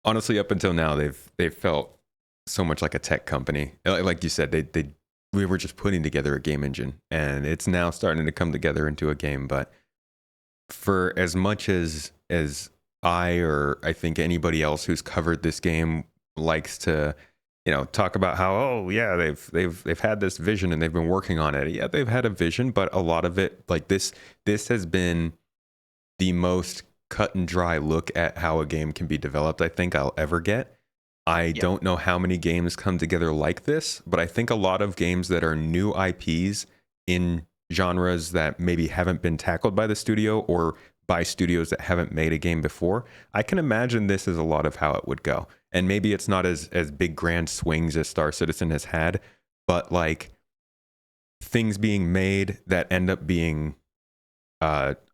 Honestly, up until now, they've felt so much like a tech company. Like you said, we were just putting together a game engine, and it's now starting to come together into a game. But for as much as I think anybody else who's covered this game likes to, talk about how, they've had this vision and they've been working on it. Yeah, they've had a vision, but a lot of it, like this has been the most cut and dry look at how a game can be developed I think I'll ever get. I don't know how many games come together like this, but I think a lot of games that are new IPs in genres that maybe haven't been tackled by the studio or by studios that haven't made a game before, I can imagine this is a lot of how it would go. And maybe it's not as big grand swings as Star Citizen has had, but like things being made that end up being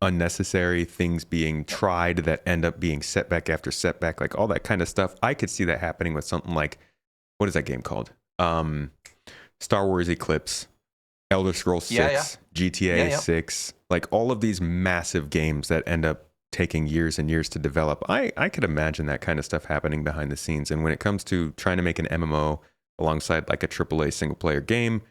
unnecessary, things being tried that end up being setback after setback, like all that kind of stuff. I could see that happening with something like, what is that game called? Star Wars Eclipse, Elder Scrolls 6, GTA 6, like all of these massive games that end up taking years and years to develop. I could imagine that kind of stuff happening behind the scenes. And when it comes to trying to make an MMO alongside like a AAA single player game,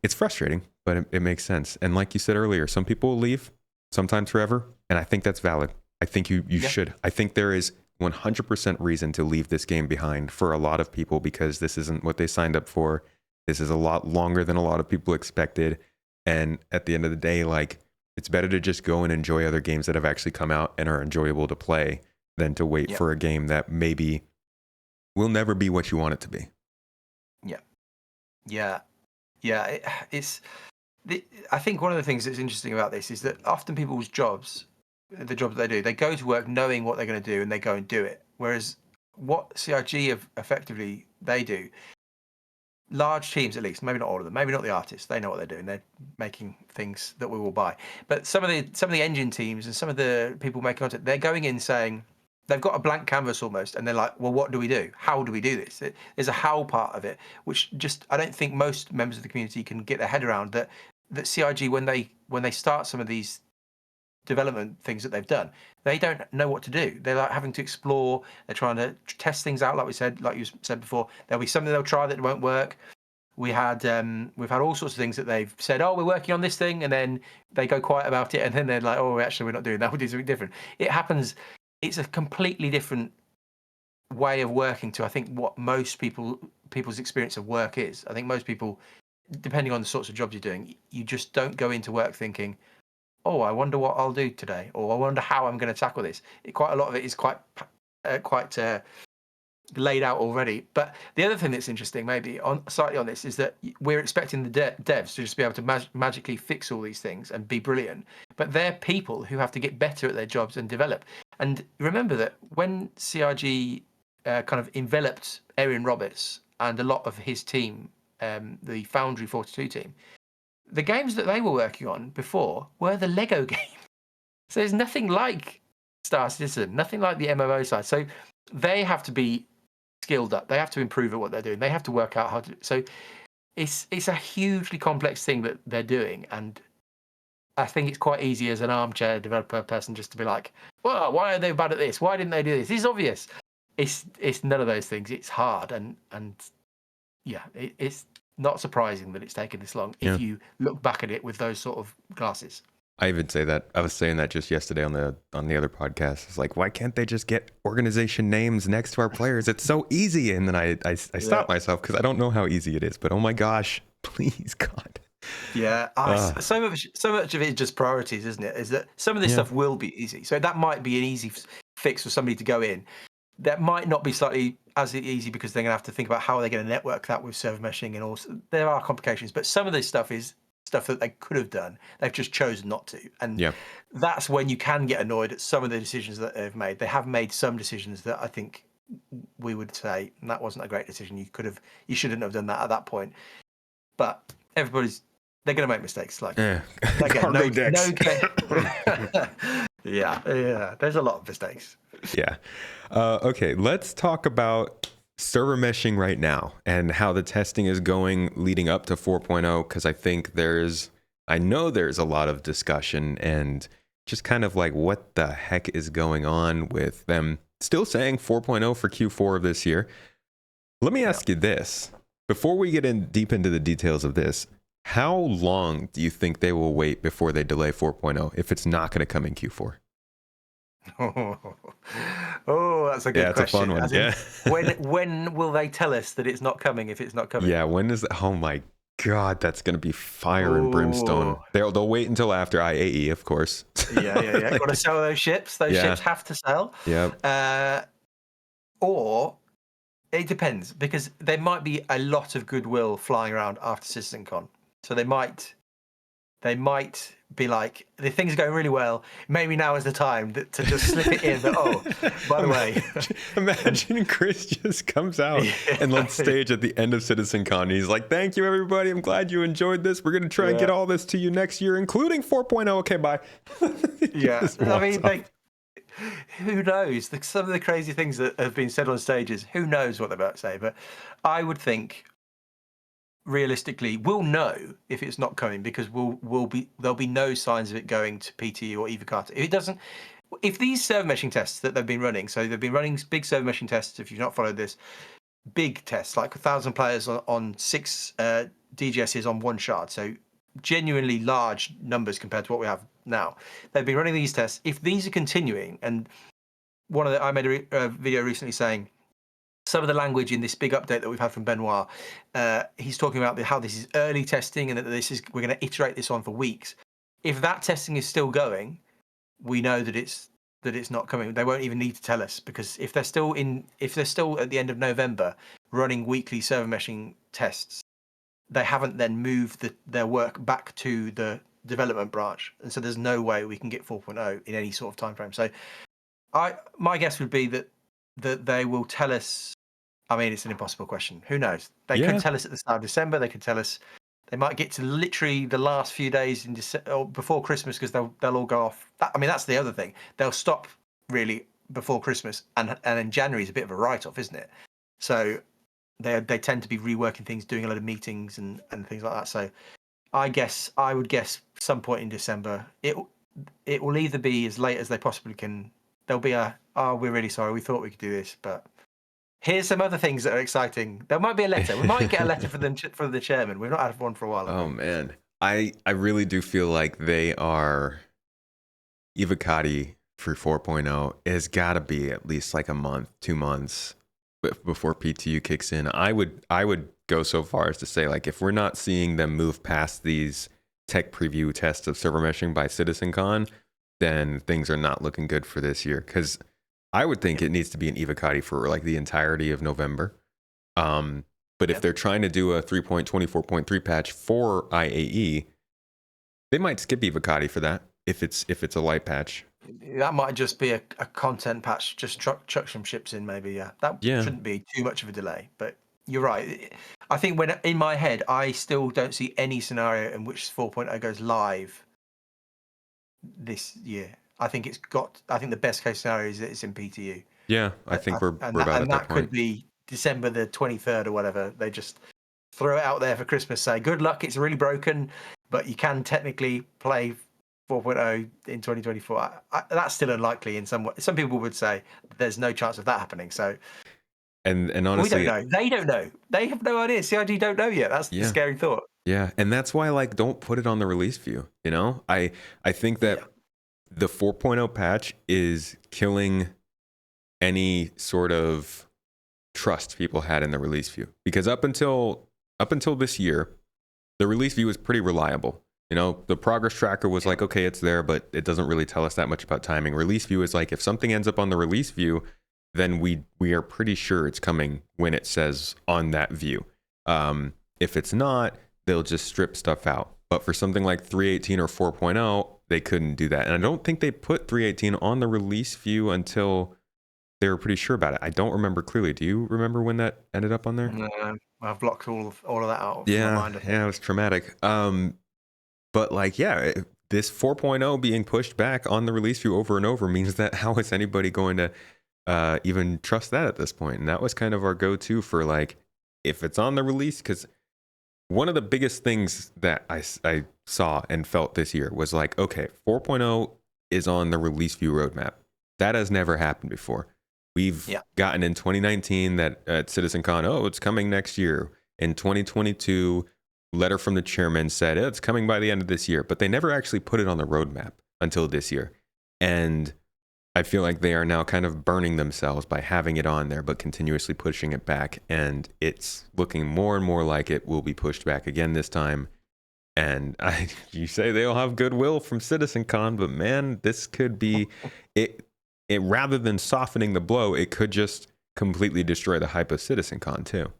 it's frustrating, but it makes sense. And like you said earlier, some people will leave, sometimes forever. And I think that's valid. I think you should. I think there is 100% reason to leave this game behind for a lot of people because this isn't what they signed up for. This is a lot longer than a lot of people expected. And at the end of the day, like, it's better to just go and enjoy other games that have actually come out and are enjoyable to play than to wait for a game that maybe will never be what you want it to be. I think one of the things that's interesting about this is that often people's jobs, the job that they do, they go to work knowing what they're going to do and they go and do it. Whereas what CRG have effectively they do, large teams at least, maybe not all of them, maybe not the artists, they know what they're doing. They're making things that we will buy. But some of the engine teams and some of the people making content, they're going in saying they've got a blank canvas almost, and they're like, well, what do we do? How do we do this? There's a how part of it, which just I don't think most members of the community can get their head around. That CRG when they start some of these development things that they've done, they don't know what to do. They're like having to explore. They're trying to test things out, like you said before. There'll be something they'll try that won't work. We've had all sorts of things that they've said, oh, we're working on this thing, and then they go quiet about it, and then they're like, oh, actually, we're not doing that. We'll do something different. It happens. It's a completely different way of working to, I think, what most people's experience of work is. I think most people, depending on the sorts of jobs you're doing, you just don't go into work thinking, oh, I wonder what I'll do today, or I wonder how I'm going to tackle this. Quite a lot of it is quite laid out already. But the other thing that's interesting, maybe slightly on this, is that we're expecting the devs to just be able to magically fix all these things and be brilliant. But they're people who have to get better at their jobs and develop. And remember that when CRG kind of enveloped Erin Roberts and a lot of his team, the Foundry 42 team, the games that they were working on before were the Lego game. So there's nothing like Star Citizen, nothing like the MMO side. So they have to be skilled up. They have to improve at what they're doing. They have to work out how to. So it's a hugely complex thing that they're doing. And I think it's quite easy as an armchair developer person just to be like, well, why are they bad at this? Why didn't they do this? It's obvious. It's none of those things. It's hard. And it's not surprising that it's taken this long if you look back at it with those sort of glasses. I even say that. I was saying that just yesterday on the other podcast. It's like, why can't they just get organization names next to our players? It's so easy. And then I stopped myself because I don't know how easy it is. But oh my gosh, please, God. Yeah, so much of it is just priorities, isn't it? Is that some of this stuff will be easy. So that might be an easy fix for somebody to go in. That might not be slightly as easy because they're going to have to think about how they're going to network that with server meshing, and also there are complications. But some of this stuff is stuff that they could have done. They've just chosen not to, and that's when you can get annoyed at some of the decisions that they've made. They have made some decisions that I think we would say that wasn't a great decision. You shouldn't have done that at that point. But they're going to make mistakes. Like cargo decks. Yeah. There's a lot of mistakes. Yeah. Okay, let's talk about server meshing right now and how the testing is going leading up to 4.0, because I know there's a lot of discussion and just kind of like what the heck is going on with them still saying 4.0 for Q4 of this year. Let me ask you this. Before we get in deep into the details of this, how long do you think they will wait before they delay 4.0 if it's not going to come in Q4? Oh, that's a good question. That's a fun one. When will they tell us that it's not coming if it's not coming? Yeah, when is that? Oh my God, that's going to be fire and brimstone. They'll wait until after IAE, of course. Yeah. Got to sell those ships. Those ships have to sell. Yeah. Or it depends, because there might be a lot of goodwill flying around after CitizenCon. So they might be like, the thing's going really well. Maybe now is the time to just slip it in. That, oh, by the way. Imagine Chris just comes out and on stage at the end of CitizenCon. He's like, thank you, everybody. I'm glad you enjoyed this. We're going to try and get all this to you next year, including 4.0. Okay, bye. Yeah. I mean, Who knows? Some of the crazy things that have been said on stages. Who knows what they're about to say? But I would think, realistically, we'll know if it's not coming because there'll be no signs of it going to PTU or Eva Carter. If it doesn't, if these server meshing tests that they've been running, so they've been running big server meshing tests. If you've not followed this, big tests like 1,000 players on 6 DGSs on one shard, so genuinely large numbers compared to what we have now. They've been running these tests. If these are continuing, and I made a video recently saying some of the language in this big update that we've had from Benoit, he's talking about how this is early testing and that we're going to iterate this on for weeks. If that testing is still going, we know that it's not coming. They won't even need to tell us, because if they're still at the end of November running weekly server meshing tests, they haven't then moved their work back to the development branch, and so there's no way we can get 4.0 in any sort of time frame. So my guess would be that they will tell us. I mean, it's an impossible question. Who knows? They could tell us at the start of December. They could tell us. They might get to literally the last few days in December or before Christmas, because they'll all go off. I mean, that's the other thing. They'll stop really before Christmas, and in January is a bit of a write-off, isn't it? So they tend to be reworking things, doing a lot of meetings and things like that. So I would guess some point in December it will either be as late as they possibly can. There'll be we're really sorry, we thought we could do this, but here's some other things that are exciting. There might be a letter. We might get a letter from the chairman. We've not had one for a while. Oh man, I really do feel like they are Ivocati for 4.0 has got to be at least like a month, 2 months before PTU kicks in. I would go so far as to say, like, if we're not seeing them move past these tech preview tests of server meshing by CitizenCon, then things are not looking good for this year. Because I would think it needs to be an Ivocati for like the entirety of November. But if they're trying to do a 3.24.3 patch for IAE, they might skip Ivocati for that if it's a light patch. That might just be a content patch, just chuck some ships in, maybe. That shouldn't be too much of a delay. But you're right. I think when in my head, I still don't see any scenario in which 4.0 goes live this year. I think the best case scenario is that it's in PTU. Yeah, I think we're about at that point. And that could be December the 23rd or whatever. They just throw it out there for Christmas, say, good luck, it's really broken, but you can technically play 4.0 in 2024. That's still unlikely in some way. Some people would say there's no chance of that happening. So, and honestly, we don't know. They don't know. They have no idea. CIG don't know yet. That's the scary thought. Yeah, and that's why, like, don't put it on the release view. You know, I think that the 4.0 patch is killing any sort of trust people had in the release view, because up until this year, the release view was pretty reliable. You know, the progress tracker was like, okay, it's there, but it doesn't really tell us that much about timing. Release view is like, if something ends up on the release view, then we are pretty sure it's coming when it says on that view. If it's not, they'll just strip stuff out. But for something like 3.18 or 4.0, they couldn't do that. And I don't think they put 3.18 on the release view until they were pretty sure about it. I don't remember clearly. Do you remember when that ended up on there? No, I've blocked all of that out. Yeah, from my mind, it was traumatic. But like, this 4.0 being pushed back on the release view over and over means that how is anybody going to even trust that at this point? And that was kind of our go-to for, like, if it's on the release, because one of the biggest things that I saw and felt this year was like, okay, 4.0 is on the release view roadmap. That has never happened before. We've gotten in 2019 that at CitizenCon, it's coming next year. In 2022, letter from the chairman said it's coming by the end of this year, but they never actually put it on the roadmap until this year. And I feel like they are now kind of burning themselves by having it on there, but continuously pushing it back. And it's looking more and more like it will be pushed back again this time. And you say they'll have goodwill from CitizenCon, but man, this could be it. Rather than softening the blow, it could just completely destroy the hype of CitizenCon too.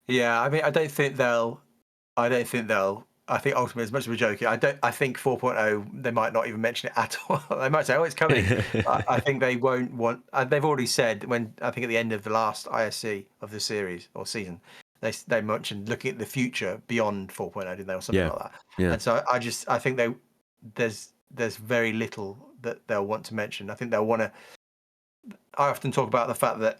Yeah, I mean, I think ultimately, as much as we're joking, I think 4.0, they might not even mention it at all. They might say, it's coming. I think they won't want, they've already said, when I think at the end of the last ISC of the series or season, they mentioned looking at the future beyond 4.0, didn't they, or something like that. Yeah. And so I think there's very little that they'll want to mention. I think they'll want to. I often talk about the fact that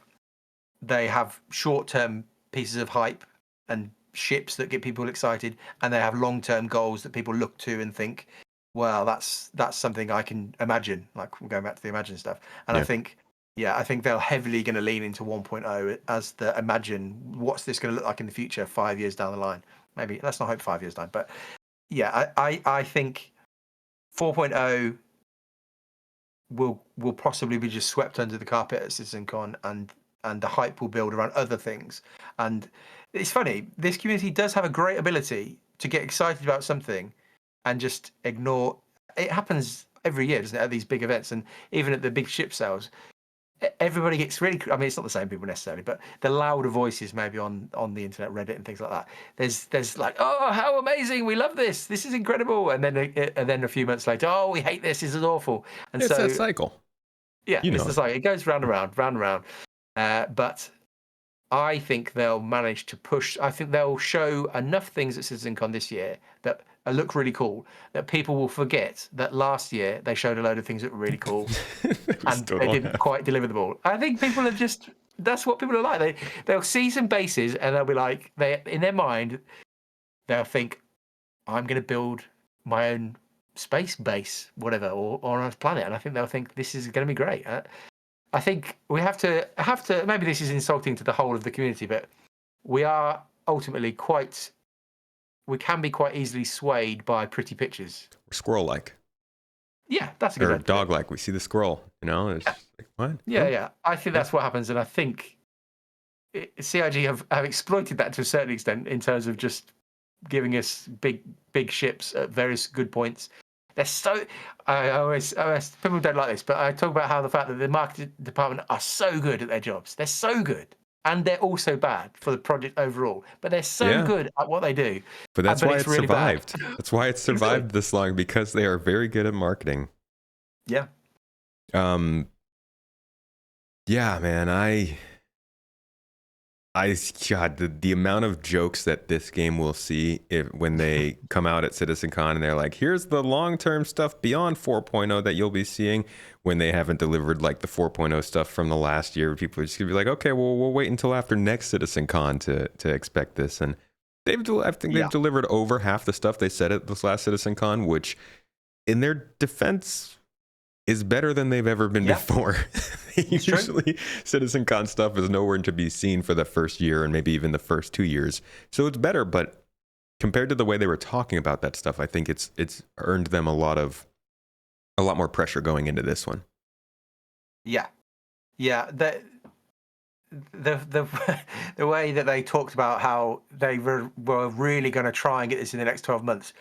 they have short-term pieces of hype and ships that get people excited, and they have long-term goals that people look to and think, well, that's something I can imagine. Like, we're going back to the imagine stuff. And Yeah. I think they're heavily going to lean into 1.0 as the imagine what's this going to look like in the future 5 years down the line. Maybe let's not hope 5 years down, but yeah, I think 4.0 will possibly be just swept under the carpet at CitizenCon, and the hype will build around other things. And it's funny, this community does have a great ability to get excited about something and just ignore. It happens every year, doesn't it, at these big events, and even at the big ship sales. Everybody gets really. I mean, it's not the same people necessarily, but the louder voices maybe on the internet, Reddit, and things like that. There's like, oh, how amazing! We love this. This is incredible. And then a few months later, oh, we hate this. This is awful. And It's so that cycle. yeah, You it's know the it. cycle. It goes round and round, round and round. But I think they'll manage to push. I think they'll show enough things at CitizenCon this year that look really cool, that people will forget that last year they showed a load of things that were really cool We and still they don't didn't have. quite deliver the ball. I think people are just, that's what people are like. They'll see some bases and they'll be like, in their mind, they'll think, I'm going to build my own space base, whatever, or on a planet. And I think they'll think this is going to be great. I think we have to, maybe this is insulting to the whole of the community, but we are ultimately we can be quite easily swayed by pretty pictures. We're squirrel-like. Yeah, that's a good Or way to put it. dog-like. We see the squirrel, it's Yeah. just like, what? Yeah, Oh. yeah. I think that's what happens, and I think CIG have exploited that to a certain extent in terms of just giving us big ships at various good points. They're so. I always people don't like this, but I talk about how the fact that the marketing department are so good at their jobs. They're so good, and they're also bad for the project overall. But they're so Yeah. good at what they do. But that's but why it's it's really bad. survived. That's why it's survived this long, because they are very good at marketing. Yeah. Yeah, man, God, the amount of jokes that this game will see when they come out at CitizenCon and they're like, here's the long-term stuff beyond 4.0 that you'll be seeing, when they haven't delivered like the 4.0 stuff from the last year. People are just gonna be like, okay, well, we'll wait until after next CitizenCon to expect this. And I think they've delivered over half the stuff they said at this last CitizenCon, which in their defense is better than they've ever been before. Usually CitizenCon stuff is nowhere to be seen for the first year and maybe even the first 2 years. So it's better, but compared to the way they were talking about that stuff, I think it's earned them a lot more pressure going into this one. Yeah. Yeah. The way that they talked about how they were really going to try and get this in the next 12 months.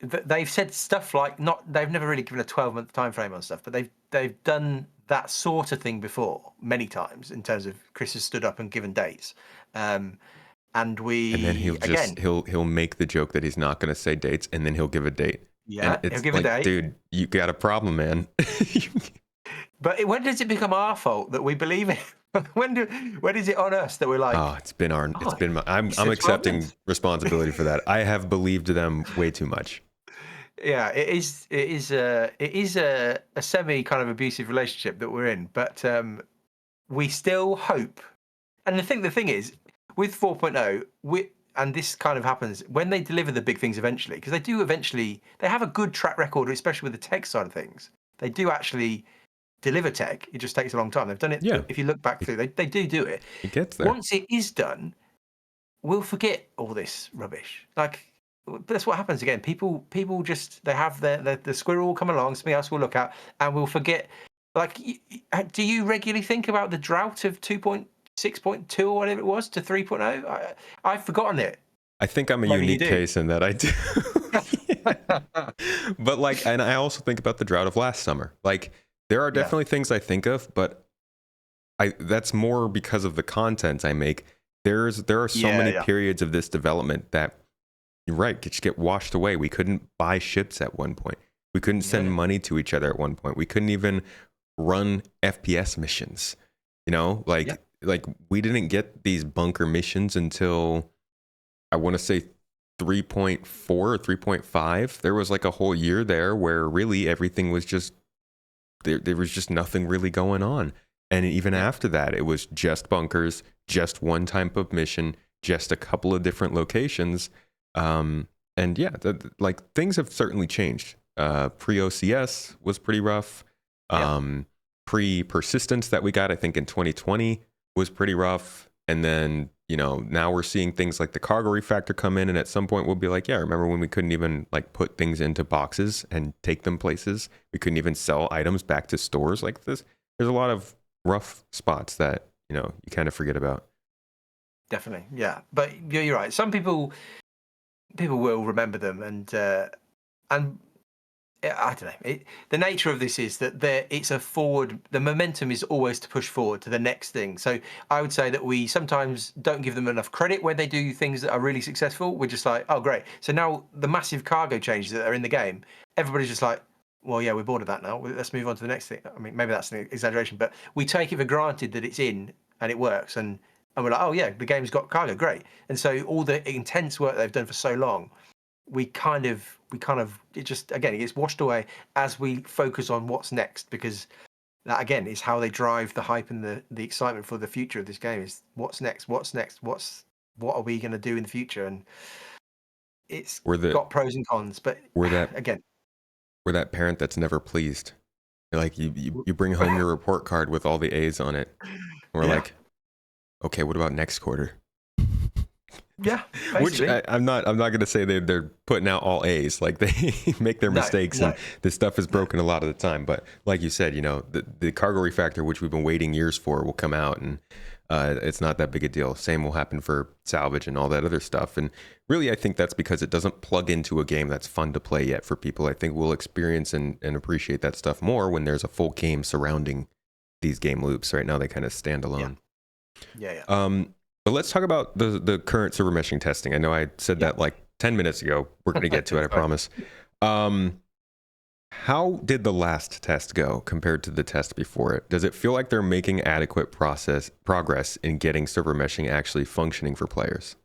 They've said stuff like they've never really given a 12-month time frame on stuff, but they've done that sort of thing before many times in terms of Chris has stood up and given dates, and then he'll make the joke that he's not going to say dates, and then he'll give a date. Yeah, and it's he'll give like, a date. Dude, you got a problem, man. But when does it become our fault that we believe it? When is it on us that we're like? Oh, I'm accepting responsibility for that. I have believed them way too much. Yeah, it is a semi kind of abusive relationship that we're in, but we still hope. And the thing is, with 4.0, and this kind of happens when they deliver the big things eventually, because they have a good track record, especially with the tech side of things. They do actually deliver tech. It just takes a long time. They've done it. Yeah. If you look back through, they do it. It gets there. Once it is done, we'll forget all this rubbish. Like, that's what happens again. People just, they have the squirrel come along, something else we'll look at, and we'll forget. Like, do you regularly think about the drought of 2.6.2 or whatever it was to 3.0? I've forgotten it. I think I'm a unique case in that I do. But like, and I also think about the drought of last summer. Like, there are definitely things I think of, but that's more because of the content I make. There are so many periods of this development that, you're right, just get washed away. We couldn't buy ships at one point. We couldn't send money to each other at one point. We couldn't even run FPS missions. Like we didn't get these bunker missions until, I want to say, 3.4 or 3.5. There was like a whole year there where really everything was just there was just nothing really going on. And even after that, it was just bunkers, just one type of mission, just a couple of different locations. And yeah, like things have certainly changed. Pre-OCS was pretty rough. Pre-persistence that we got, I think in 2020 was pretty rough. And then, now we're seeing things like the cargo refactor come in, and at some point we'll be like, yeah, remember when we couldn't even like put things into boxes and take them places? We couldn't even sell items back to stores like this. There's a lot of rough spots that, you kind of forget about. Definitely. Yeah. But you're right. Some people will remember them, and I don't know. The nature of this is that it's a forward. The momentum is always to push forward to the next thing. So I would say that we sometimes don't give them enough credit when they do things that are really successful. We're just like, oh, great. So now the massive cargo changes that are in the game, everybody's just like, well, yeah, we're bored of that now. Let's move on to the next thing. I mean, maybe that's an exaggeration, but we take it for granted that it's in and it works, and we're like, oh yeah, the game's got cargo, great. And so all the intense work they've done for so long, we kind of it just, again, it gets washed away as we focus on what's next, because that again is how they drive the hype and the excitement for the future of this game. Is what's next, what are we going to do in the future? And it's got pros and cons, but again, we're that parent that's never pleased. Like you bring home your report card with all the A's on it. We're like, okay, what about next quarter? Yeah, basically. Which I'm not going to say they're putting out all A's. Like they make their mistakes, and this stuff is broken a lot of the time. But like you said, the cargo refactor, which we've been waiting years for, will come out, and it's not that big a deal. Same will happen for salvage and all that other stuff. And really, I think that's because it doesn't plug into a game that's fun to play yet for people. I think we'll experience and appreciate that stuff more when there's a full game surrounding these game loops. Right now, they kind of stand alone. Yeah. But let's talk about the current server meshing testing. I know I said that like 10 minutes ago. We're going to get to it, I promise. How did the last test go compared to the test before it? Does it feel like they're making adequate progress in getting server meshing actually functioning for players?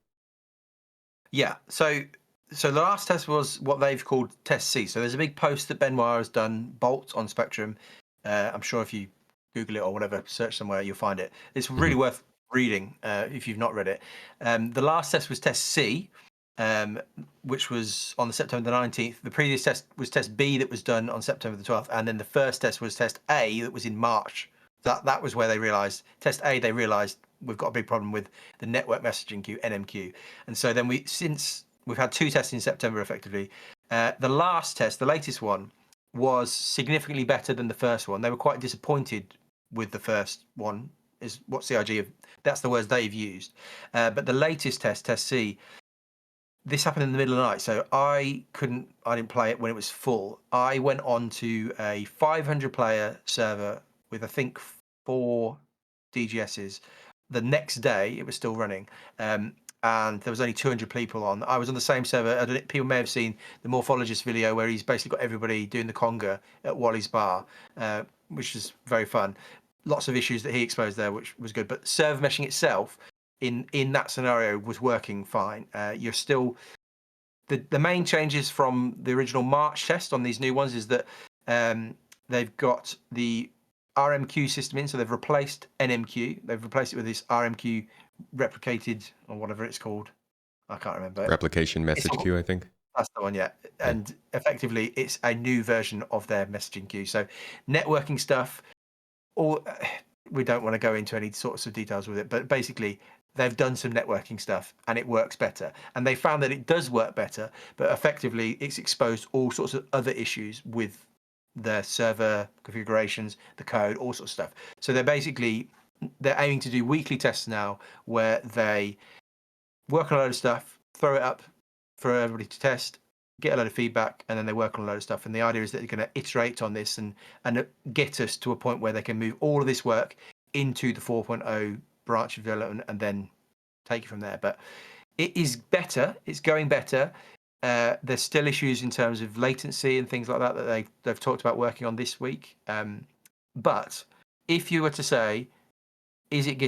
Yeah. So the last test was what they've called Test C. So there's a big post that Benoit has done, Bolt on Spectrum. I'm sure if you Google it or whatever, search somewhere, you'll find it. It's really worth reading if you've not read it. The last test was Test C, which was on the September the 19th. The previous test was Test B that was done on September the 12th, and then the first test was Test A that was in March. That was where they realised, Test A, they realised we've got a big problem with the network messaging queue, NMQ. And so then since we've had two tests in September effectively, the last test, the latest one, was significantly better than the first one. They were quite disappointed with the first one, is what CIG have, that's the words they've used. But the latest test, Test C, this happened in the middle of the night, so I didn't play it when it was full. I went on to a 500 player server with I think 4 DGSs. The next day it was still running, and there was only 200 people on. I was on the same server. People may have seen the Morphologist video where he's basically got everybody doing the conga at Wally's bar, which is very fun. Lots of issues that he exposed there, which was good. But server meshing itself in that scenario was working fine. You're still the main changes from the original March test on these new ones is that they've got the RMQ system in, so they've replaced NMQ. They've replaced it with this RMQ replicated, or whatever it's called. I can't remember. Replication message queue, I think. That's the one, yeah. And effectively, it's a new version of their messaging queue. So networking stuff. Or we don't want to go into any sorts of details with it, but basically they've done some networking stuff and it works better. And they found that it does work better, but effectively it's exposed all sorts of other issues with the server configurations, the code, all sorts of stuff. So they're aiming to do weekly tests now where they work on a load of stuff, throw it up for everybody to test, get a load of feedback, and then they work on a load of stuff. And the idea is that they're going to iterate on this and get us to a point where they can move all of this work into the 4.0 branch of development and then take it from there. But it is better. It's going better. There's still issues in terms of latency and things like that they've talked about working on this week. But if you were to say, is it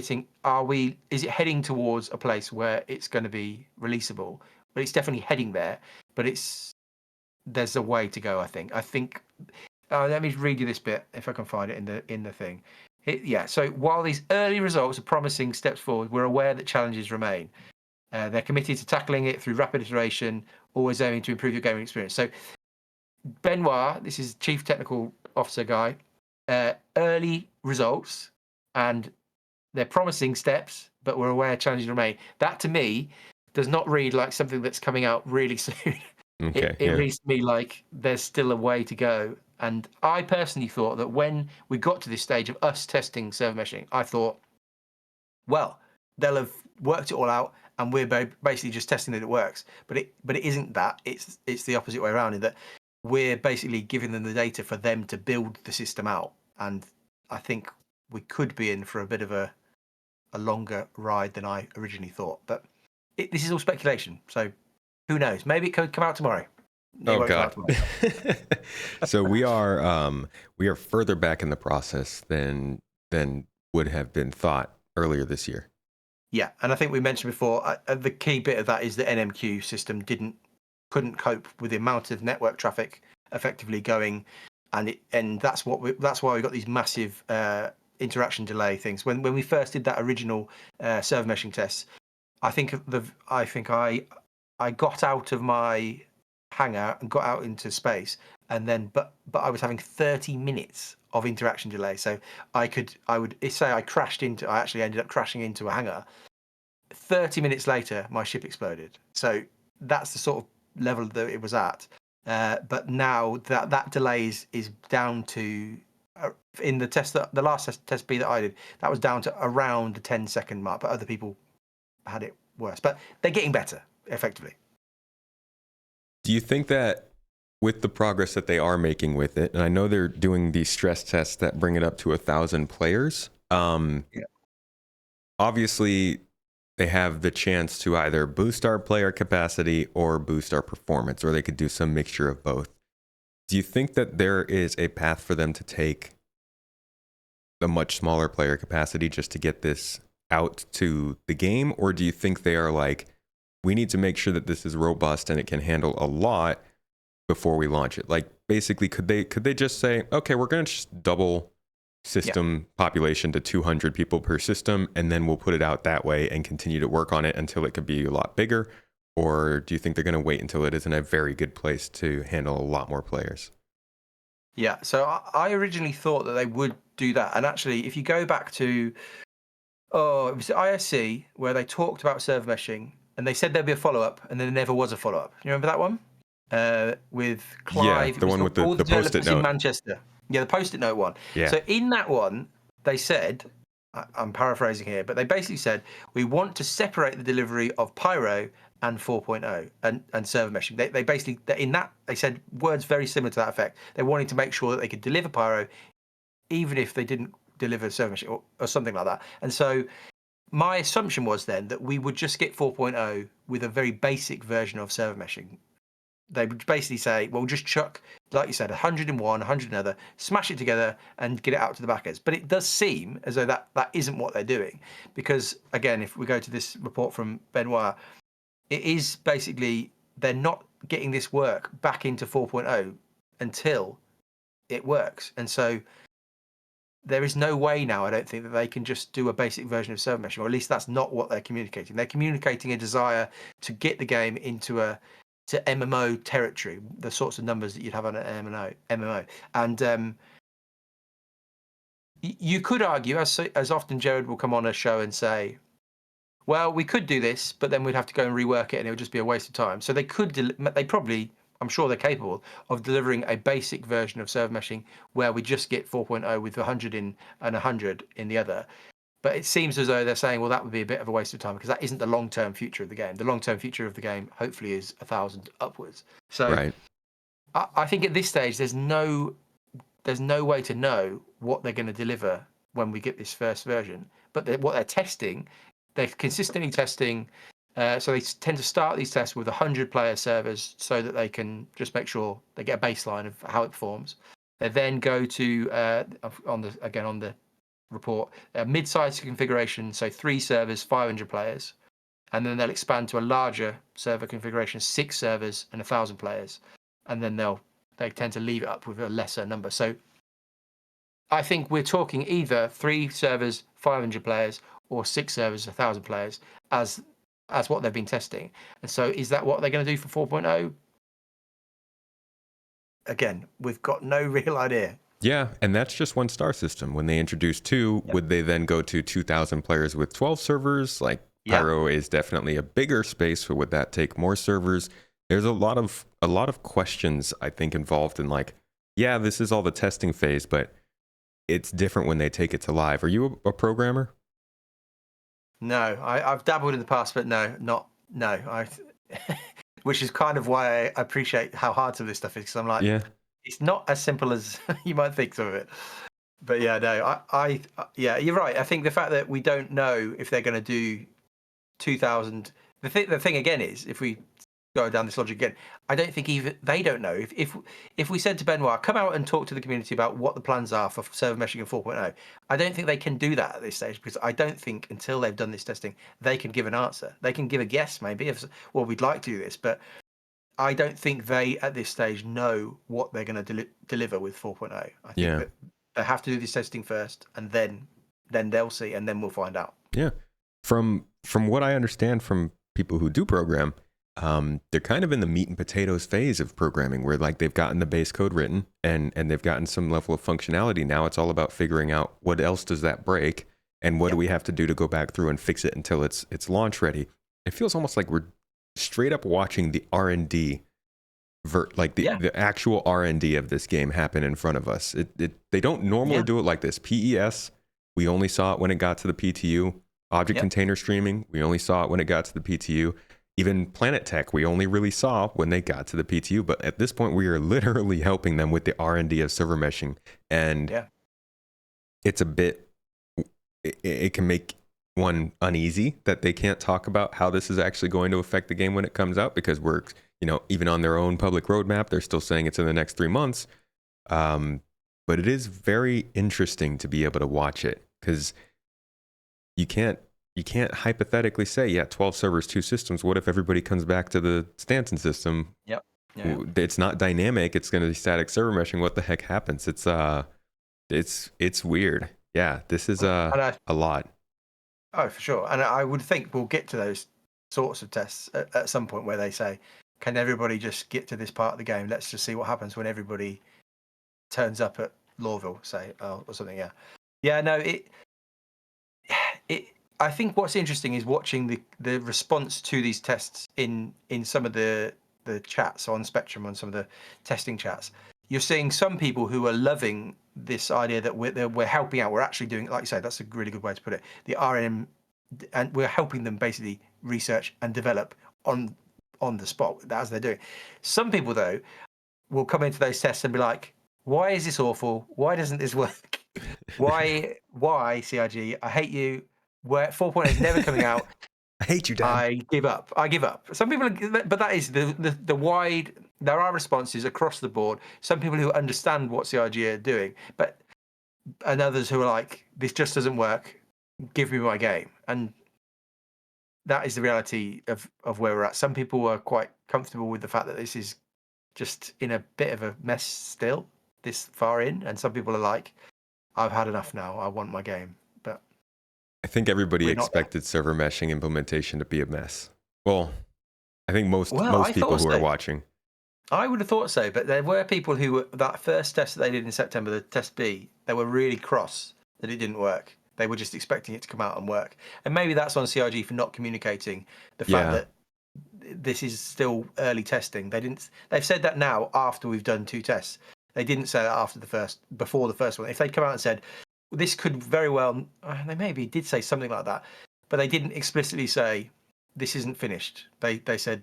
heading towards a place where it's going to be releasable? but it's definitely heading there. But there's a way to go. I think. Let me read you this bit if I can find it in the thing. So while these early results are promising steps forward, we're aware that challenges remain. They're committed to tackling it through rapid iteration, always aiming to improve your gaming experience. So Benoit, this is Chief Technical Officer guy, early results, and they're promising steps, but we're aware challenges remain. That to me does not read like something that's coming out really soon. Okay, It reads to me like there's still a way to go. And I personally thought that when we got to this stage of us testing server meshing, I thought, well, they'll have worked it all out, and we're basically just testing that it works. But it isn't that. It's the opposite way around, in that we're basically giving them the data for them to build the system out. And I think we could be in for a bit of a longer ride than I originally thought. But this is all speculation, so who knows? Maybe it could come out tomorrow. Oh God! So we are further back in the process than would have been thought earlier this year. Yeah, and I think we mentioned before the key bit of that is the NMQ system couldn't cope with the amount of network traffic effectively going, and that's why we got these massive interaction delay things. When we first did that original server meshing tests, I think I got out of my hangar and got out into space, and then but I was having 30 minutes of interaction delay. So I would say I actually ended up crashing into a hangar. 30 minutes later, my ship exploded. So that's the sort of level that it was at. But now that delay is down to in the test the last test B that I did, that was down to around the 10-second mark. But other people had it worse. But they're getting better, effectively. Do you think that with the progress that they are making with it, and I know they're doing these stress tests that bring it up to 1,000 players, obviously they have the chance to either boost our player capacity or boost our performance, or they could do some mixture of both. Do you think that there is a path for them to take the much smaller player capacity just to get this out to the game? Or do you think they are like, we need to make sure that this is robust and it can handle a lot before we launch it? Like, basically, could they just say, okay, we're going to just double system population to 200 people per system, and then we'll put it out that way and continue to work on it until it could be a lot bigger? Or do you think they're going to wait until it is in a very good place to handle a lot more players? Yeah, so I originally thought that they would do that. And actually, if you go back to, it was ISC where they talked about server meshing, and they said there'd be a follow-up, and then there never was a follow-up. You remember that one? With Clive. Yeah, the one with the Post-it note. In Manchester. Yeah, the Post-it note one. Yeah. So in that one, they said, I'm paraphrasing here, but they basically said, we want to separate the delivery of Pyro and 4.0 and server meshing. They basically, in that, they said words very similar to that effect. They wanted to make sure that they could deliver Pyro even if they didn't deliver server meshing or something like that. And so my assumption was then that we would just get 4.0 with a very basic version of server meshing. They would basically say, well, just chuck, like you said, 100 in one, 100 in another, smash it together and get it out to the backers. But it does seem as though that isn't what they're doing. Because, again, if we go to this report from Benoit, it is basically they're not getting this work back into 4.0 until it works. And so there is no way now, I don't think, that they can just do a basic version of server meshing, or at least that's not what they're communicating. They're communicating a desire to get the game into to MMO territory, the sorts of numbers that you'd have on an MMO. And you could argue, as often Jared will come on a show and say, well, we could do this, but then we'd have to go and rework it and it would just be a waste of time. So they could, they probably, I'm sure they're capable of delivering a basic version of server meshing where we just get 4.0 with 100 in and 100 in the other. But it seems as though they're saying, well, that would be a bit of a waste of time because that isn't the long-term future of the game. The long-term future of the game, hopefully, is 1,000 upwards. So right. I think at this stage, there's no way to know what they're going to deliver when we get this first version. But what they're testing, they're consistently testing. So they tend to start these tests with 100-player servers so that they can just make sure they get a baseline of how it performs. They then go to on the report, mid-sized configuration, so 3 servers, 500 players, and then they'll expand to a larger server configuration, 6 servers and 1,000 players, and then they tend to leave it up with a lesser number. So I think we're talking either 3 servers, 500 players, or 6 servers, 1,000 players, as what they've been testing. And so, is that what they're going to do for 4.0? Again, we've got no real idea. Yeah, and that's just one star system. When they introduce 2, would they then go to 2,000 players with 12 servers? Like Pyro is definitely a bigger space, so would that take more servers? There's a lot of questions I think involved in like, yeah, this is all the testing phase, but it's different when they take it to live. Are you a programmer? No, I've dabbled in the past, but no. Which is kind of why I appreciate how hard some of this stuff is, because I'm like, it's not as simple as you might think some of it. But yeah, no, yeah, you're right. I think the fact that we don't know if they're going to do 2,000. The thing again is, if we go down this logic again, I don't think even they don't know. If we said to Benoit, come out and talk to the community about what the plans are for server meshing in 4.0, I don't think they can do that at this stage, because I don't think until they've done this testing they can give an answer. They can give a guess maybe of, well, we'd like to do this, but I don't think they at this stage know what they're going to deliver with 4.0. I think that they have to do this testing first, and then they'll see, and then we'll find out. Yeah, from what I understand from people who do program, they're kind of in the meat and potatoes phase of programming, where like they've gotten the base code written and they've gotten some level of functionality. Now it's all about figuring out what else does that break, and what do we have to do to go back through and fix it until it's launch ready. It feels almost like we're straight up watching the R&D, the actual R&D of this game happen in front of us. They don't normally do it like this. PES, we only saw it when it got to the PTU. Object container streaming, we only saw it when it got to the PTU. Even Planet Tech, we only really saw when they got to the PTU. But at this point, we are literally helping them with the R&D of server meshing. And it's a bit, it can make one uneasy that they can't talk about how this is actually going to affect the game when it comes out, because we're, even on their own public roadmap, they're still saying it's in the next 3 months. But it is very interesting to be able to watch it, because you can't hypothetically say, 12 servers, 2 systems. What if everybody comes back to the Stanton system? Yep. It's not dynamic. It's going to be static server meshing. What the heck happens? It's weird. Yeah, this is a lot. Oh, for sure. And I would think we'll get to those sorts of tests at some point where they say, can everybody just get to this part of the game? Let's just see what happens when everybody turns up at Lawville, say, or something. Yeah, no, I think what's interesting is watching the response to these tests in some of the chats on Spectrum, on some of the testing chats. You're seeing some people who are loving this idea that we're helping out. We're actually doing, like you say, that's a really good way to put it, the RM, and we're helping them basically research and develop on the spot as they're doing. Some people, though, will come into those tests and be like, why is this awful? Why doesn't this work? Why CIG? I hate you. Where 4.0 is never coming out. I hate you, Dan. I give up. Some people, but that is the wide. There are responses across the board. Some people who understand what CIG are doing, and others who are like, this just doesn't work. Give me my game. And that is the reality of where we're at. Some people are quite comfortable with the fact that this is just in a bit of a mess still, this far in, and some people are like, I've had enough now. I want my game. But I think everybody expected server meshing implementation to be a mess. Well, I think most people who are watching. I would have thought so, but there were people who were, that first test that they did in September, the test B, they were really cross that it didn't work. They were just expecting it to come out and work. And maybe that's on CIG for not communicating the fact that this is still early testing. They've said that now after we've done 2 tests. They didn't say that before the first one. If they'd come out and said, this could very well, they maybe did say something like that, but they didn't explicitly say this isn't finished. They said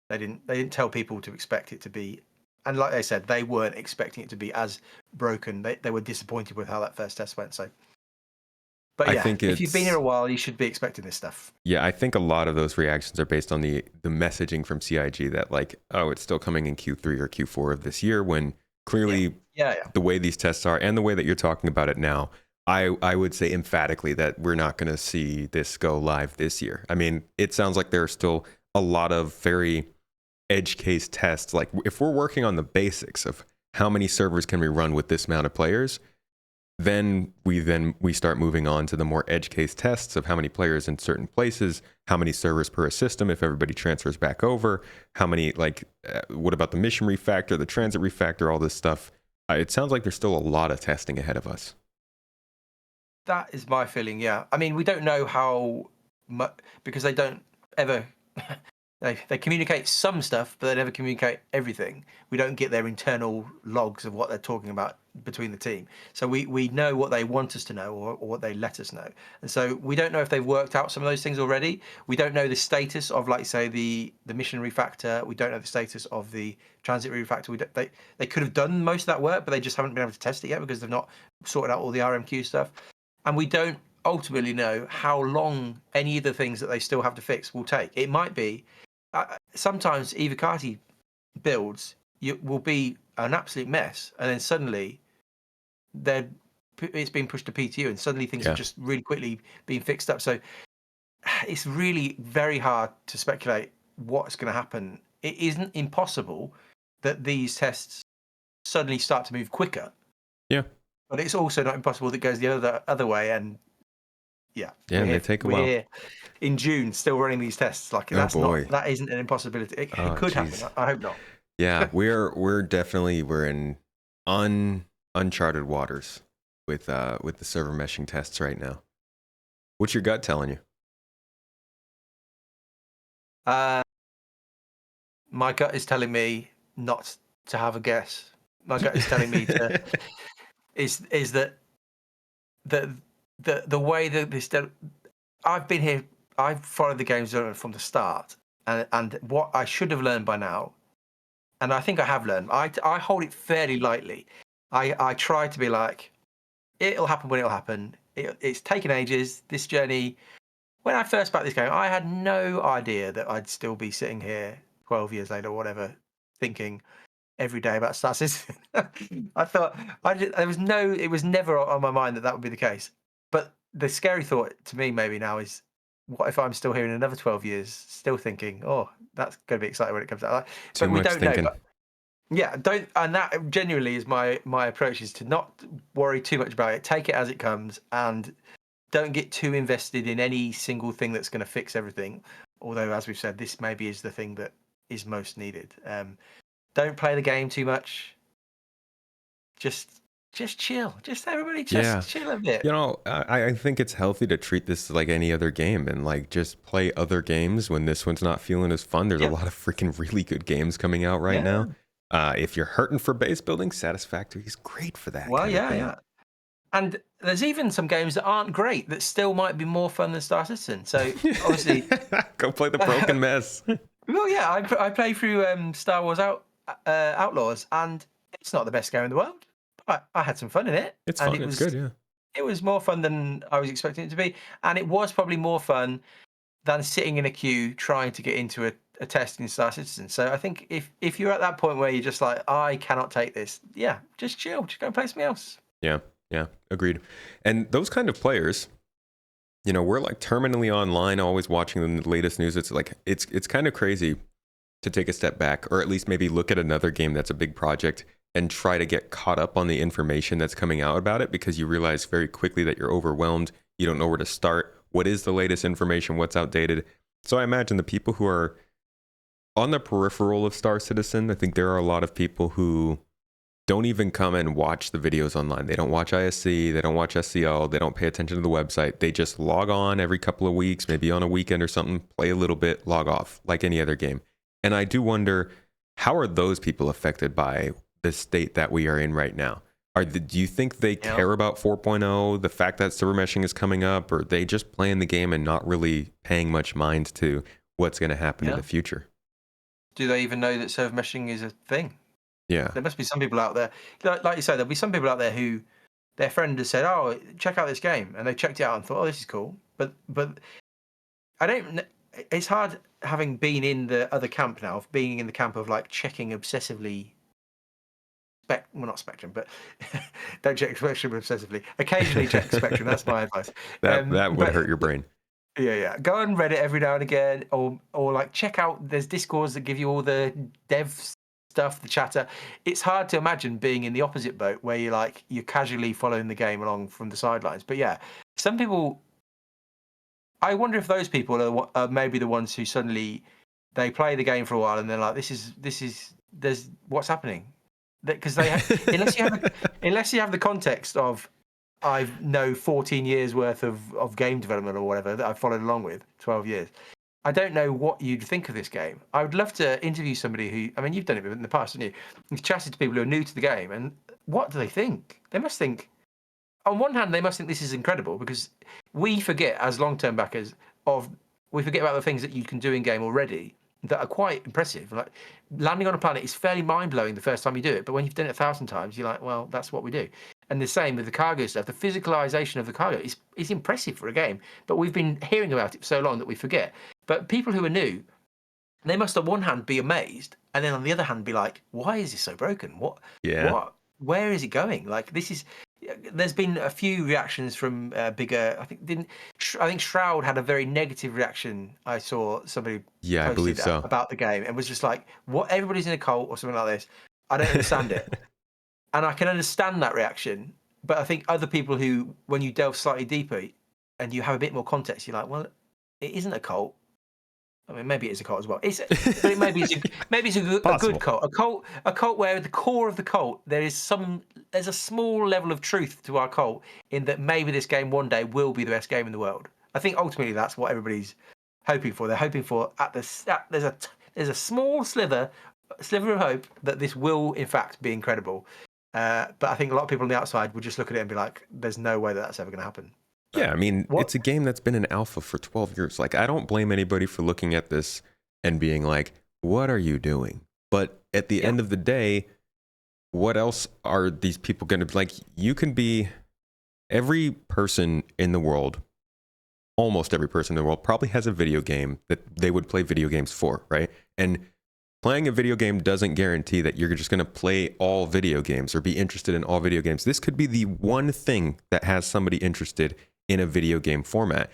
they didn't tell people to expect it to be, and like they said, they weren't expecting it to be as broken. They were disappointed with how that first test went. So, but yeah, if you've been here a while, you should be expecting this stuff. Yeah, I think a lot of those reactions are based on the messaging from CIG that like, oh, it's still coming in Q3 or Q4 of this year, when clearly the way these tests are and the way that you're talking about it now, I would say emphatically that we're not going to see this go live this year. I mean, it sounds like there are still a lot of very edge case tests. Like if we're working on the basics of how many servers can we run with this amount of players, then we start moving on to the more edge case tests of how many players in certain places, how many servers per system if everybody transfers back over, how many what about the mission refactor, the transit refactor, all this stuff. It sounds like there's still a lot of testing ahead of us. That is my feeling. Yeah, I mean, we don't know how much because they don't ever. They communicate some stuff, but they never communicate everything. We don't get their internal logs of what they're talking about between the team. So we know what they want us to know or what they let us know. And so we don't know if they've worked out some of those things already. We don't know the status of, like, say, the mission refactor. We don't know the status of the transit refactor. They could have done most of that work, but they just haven't been able to test it yet because they've not sorted out all the RMQ stuff. And we don't ultimately know how long any of the things that they still have to fix will take. It might be sometimes Evocati builds will be an absolute mess, and then suddenly it's being pushed to PTU, and suddenly things have just really quickly been fixed up. So it's really very hard to speculate what's going to happen. It isn't impossible that these tests suddenly start to move quicker. Yeah. But it's also not impossible that it goes the other way, and they take a while. We're in June still running these tests. Like that isn't an impossibility. It could happen. I hope not. Yeah, we're definitely in uncharted waters with the server meshing tests right now. What's your gut telling you? My gut is telling me not to have a guess. My gut is telling me to is that the way that this I've been here. I've followed the games from the start, and what I should have learned by now, and I think I have learned. I hold it fairly lightly. I try to be like, it'll happen when it'll happen. It's taken ages. This journey. When I first backed this game, I had no idea that I'd still be sitting here 12 years later or whatever, thinking every day about Star Citizen. I thought it was never on my mind that would be the case. But the scary thought to me maybe now is, what if I'm still here in another 12 years, still thinking, oh, that's going to be exciting when it comes out. Too much thinking. Know. Yeah, and that genuinely is my approach, is to not worry too much about it. Take it as it comes, and don't get too invested in any single thing that's going to fix everything. Although, as we've said, this maybe is the thing that is most needed. Don't play the game too much. Just chill. Just everybody chill a bit. You know, I think it's healthy to treat this like any other game and like just play other games when this one's not feeling as fun. There's a lot of freaking really good games coming out right now. If you're hurting for base building, Satisfactory is great for that. Well, yeah. And there's even some games that aren't great that still might be more fun than Star Citizen. So obviously, go play the Broken Mess. Well, yeah, I play through Star Wars Outlaws, and it's not the best game in the world. But I had some fun in it. It's fun. It's good, yeah. It was more fun than I was expecting it to be, and it was probably more fun than sitting in a queue trying to get into a test in Star Citizen. So I think if you're at that point where you're just like, I cannot take this, just chill, just go and play something else. Yeah, agreed. And those kind of players, we're like terminally online, always watching the latest news. It's like it's kind of crazy to take a step back, or at least maybe look at another game that's a big project and try to get caught up on the information that's coming out about it, because you realize very quickly that you're overwhelmed. You don't know where to start. What is the latest information? What's outdated? So I imagine the people who are on the peripheral of Star Citizen, I think there are a lot of people who don't even come and watch the videos online. They don't watch ISC, they don't watch SCL, they don't pay attention to the website. They just log on every couple of weeks, maybe on a weekend or something, play a little bit, log off, like any other game. And I do wonder, how are those people affected by the state that we are in right now? Do you think they care about 4.0, the fact that server meshing is coming up, or are they just playing the game and not really paying much mind to what's going to happen in the future? Do they even know that server meshing is a thing? Yeah. There must be some people out there, like you say, there'll be some people out there who their friend has said, oh, check out this game. And they checked it out and thought, oh, this is cool. But it's hard, having been in the other camp now, of being in the camp of like checking obsessively well, not Spectrum, but don't check Spectrum obsessively. Occasionally check Spectrum. That's my advice. That would hurt your brain. Yeah. Go on Reddit every now and again, or like check out. There's Discords that give you all the dev stuff, the chatter. It's hard to imagine being in the opposite boat where you're casually following the game along from the sidelines. But yeah, some people. I wonder if those people are maybe the ones who suddenly they play the game for a while and they're like, there's what's happening, because unless you have the context of I know 14 years worth of game development or whatever that I've followed along with 12 years. I don't know what you'd think of this game. I would love to interview somebody who, I mean, you've done it in the past, haven't you? You've chatted to people who are new to the game, and what do they think? They must think, on one hand, they must think this is incredible, because we forget as long-term backers we forget about the things that you can do in game already that are quite impressive. Like landing on a planet is fairly mind-blowing the first time you do it, but when you've done it 1,000 times, you're like, well, that's what we do. And the same with the cargo stuff. The physicalization of the cargo is impressive for a game, but we've been hearing about it for so long that we forget. But people who are new, they must on one hand be amazed, and then on the other hand be like, why is this so broken? Where is it going? Like, this is. There's been a few reactions from bigger. I think Shroud had a very negative reaction. I saw somebody I believe so, about the game, and was just like, "What? Everybody's in a cult or something like this." I don't understand it, and I can understand that reaction. But I think other people who, when you delve slightly deeper and you have a bit more context, you're like, "Well, it isn't a cult." I mean, maybe it is a cult as well. Maybe it's a good cult. A cult where at the core of the cult there's a small level of truth to our cult, in that maybe this game one day will be the best game in the world. I think ultimately that's what everybody's hoping for. They're hoping for there's a small sliver of hope that this will in fact be incredible. But I think a lot of people on the outside would just look at it and be like, "There's no way that that's ever going to happen." Yeah, I mean, it's a game that's been in alpha for 12 years. Like, I don't blame anybody for looking at this and being like, what are you doing? But at the end of the day, what else are these people going to be? Like, you can be every person in the world, almost every person in the world probably has a video game that they would play video games for, right? And playing a video game doesn't guarantee that you're just going to play all video games or be interested in all video games. This could be the one thing that has somebody interested in a video game format.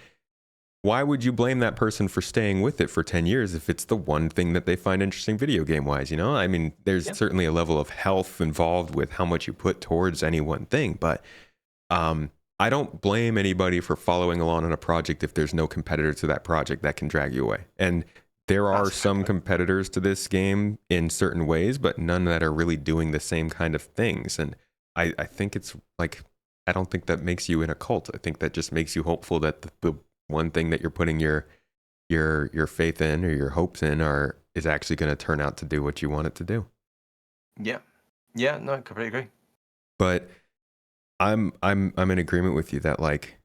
Why would you blame that person for staying with it for 10 years if it's the one thing that they find interesting video game wise? You know, I mean, there's certainly a level of health involved with how much you put towards any one thing, but I don't blame anybody for following along on a project if there's no competitor to that project that can drag you away. And there are some competitors to this game in certain ways, but none that are really doing the same kind of things. And I think it's like, I don't think that makes you in a cult. I think that just makes you hopeful that the one thing that you're putting your faith in or your hopes in is actually going to turn out to do what you want it to do. Yeah, no, I completely agree. But I'm in agreement with you that, like,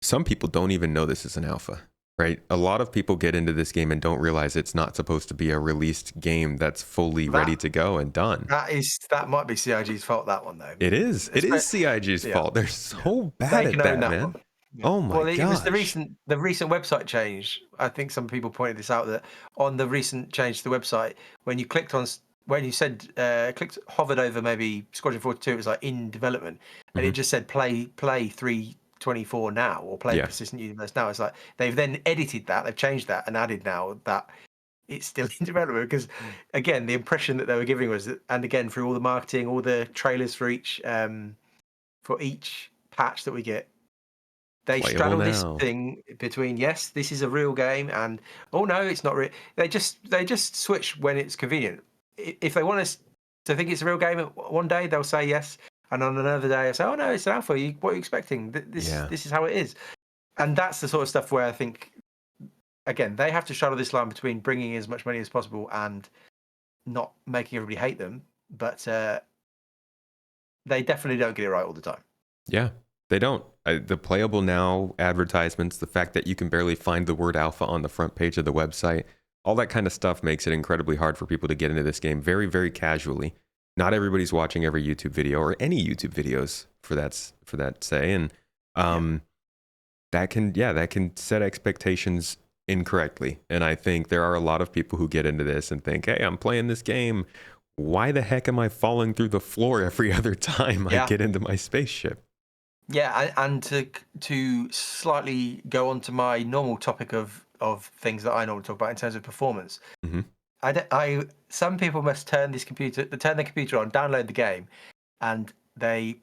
some people don't even know this is an alpha, right? A lot of people get into this game and don't realize it's not supposed to be a released game that's fully ready to go and done. That might be CIG's fault, that one, though. It is CIG's fault. They're so bad at that, man. Yeah. Oh my gosh. It was the recent website change. I think some people pointed this out, that on the recent change to the website, when you hovered over maybe Squadron 42, it was like in development, and it just said play 324 now, or play Persistent Universe now. It's like they've then edited that, they've changed that, and added now that it's still in development, because again, the impression that they were giving was that, and again through all the marketing, all the trailers for each patch that we get, they straddle this thing between, yes, this is a real game, and oh no, it's not real. They just switch when it's convenient. If they want us to think it's a real game, one day they'll say yes, and on another day I say, oh no, it's an alpha. What are you expecting? This is how it is. And that's the sort of stuff where I think, again, they have to straddle this line between bringing in as much money as possible and not making everybody hate them. But they definitely don't get it right all the time. Yeah, they don't. The playable now advertisements, the fact that you can barely find the word alpha on the front page of the website, all that kind of stuff makes it incredibly hard for people to get into this game very, very casually. Not everybody's watching every YouTube video, or any YouTube videos for that say, and that can set expectations incorrectly. And I think there are a lot of people who get into this and think, hey, I'm playing this game why the heck am I falling through the floor every other time I Yeah. get into my spaceship? Yeah, and to slightly go on to my normal topic of things that I normally talk about in terms of performance. Hmm. Some people must turn their computer on, download the game, and they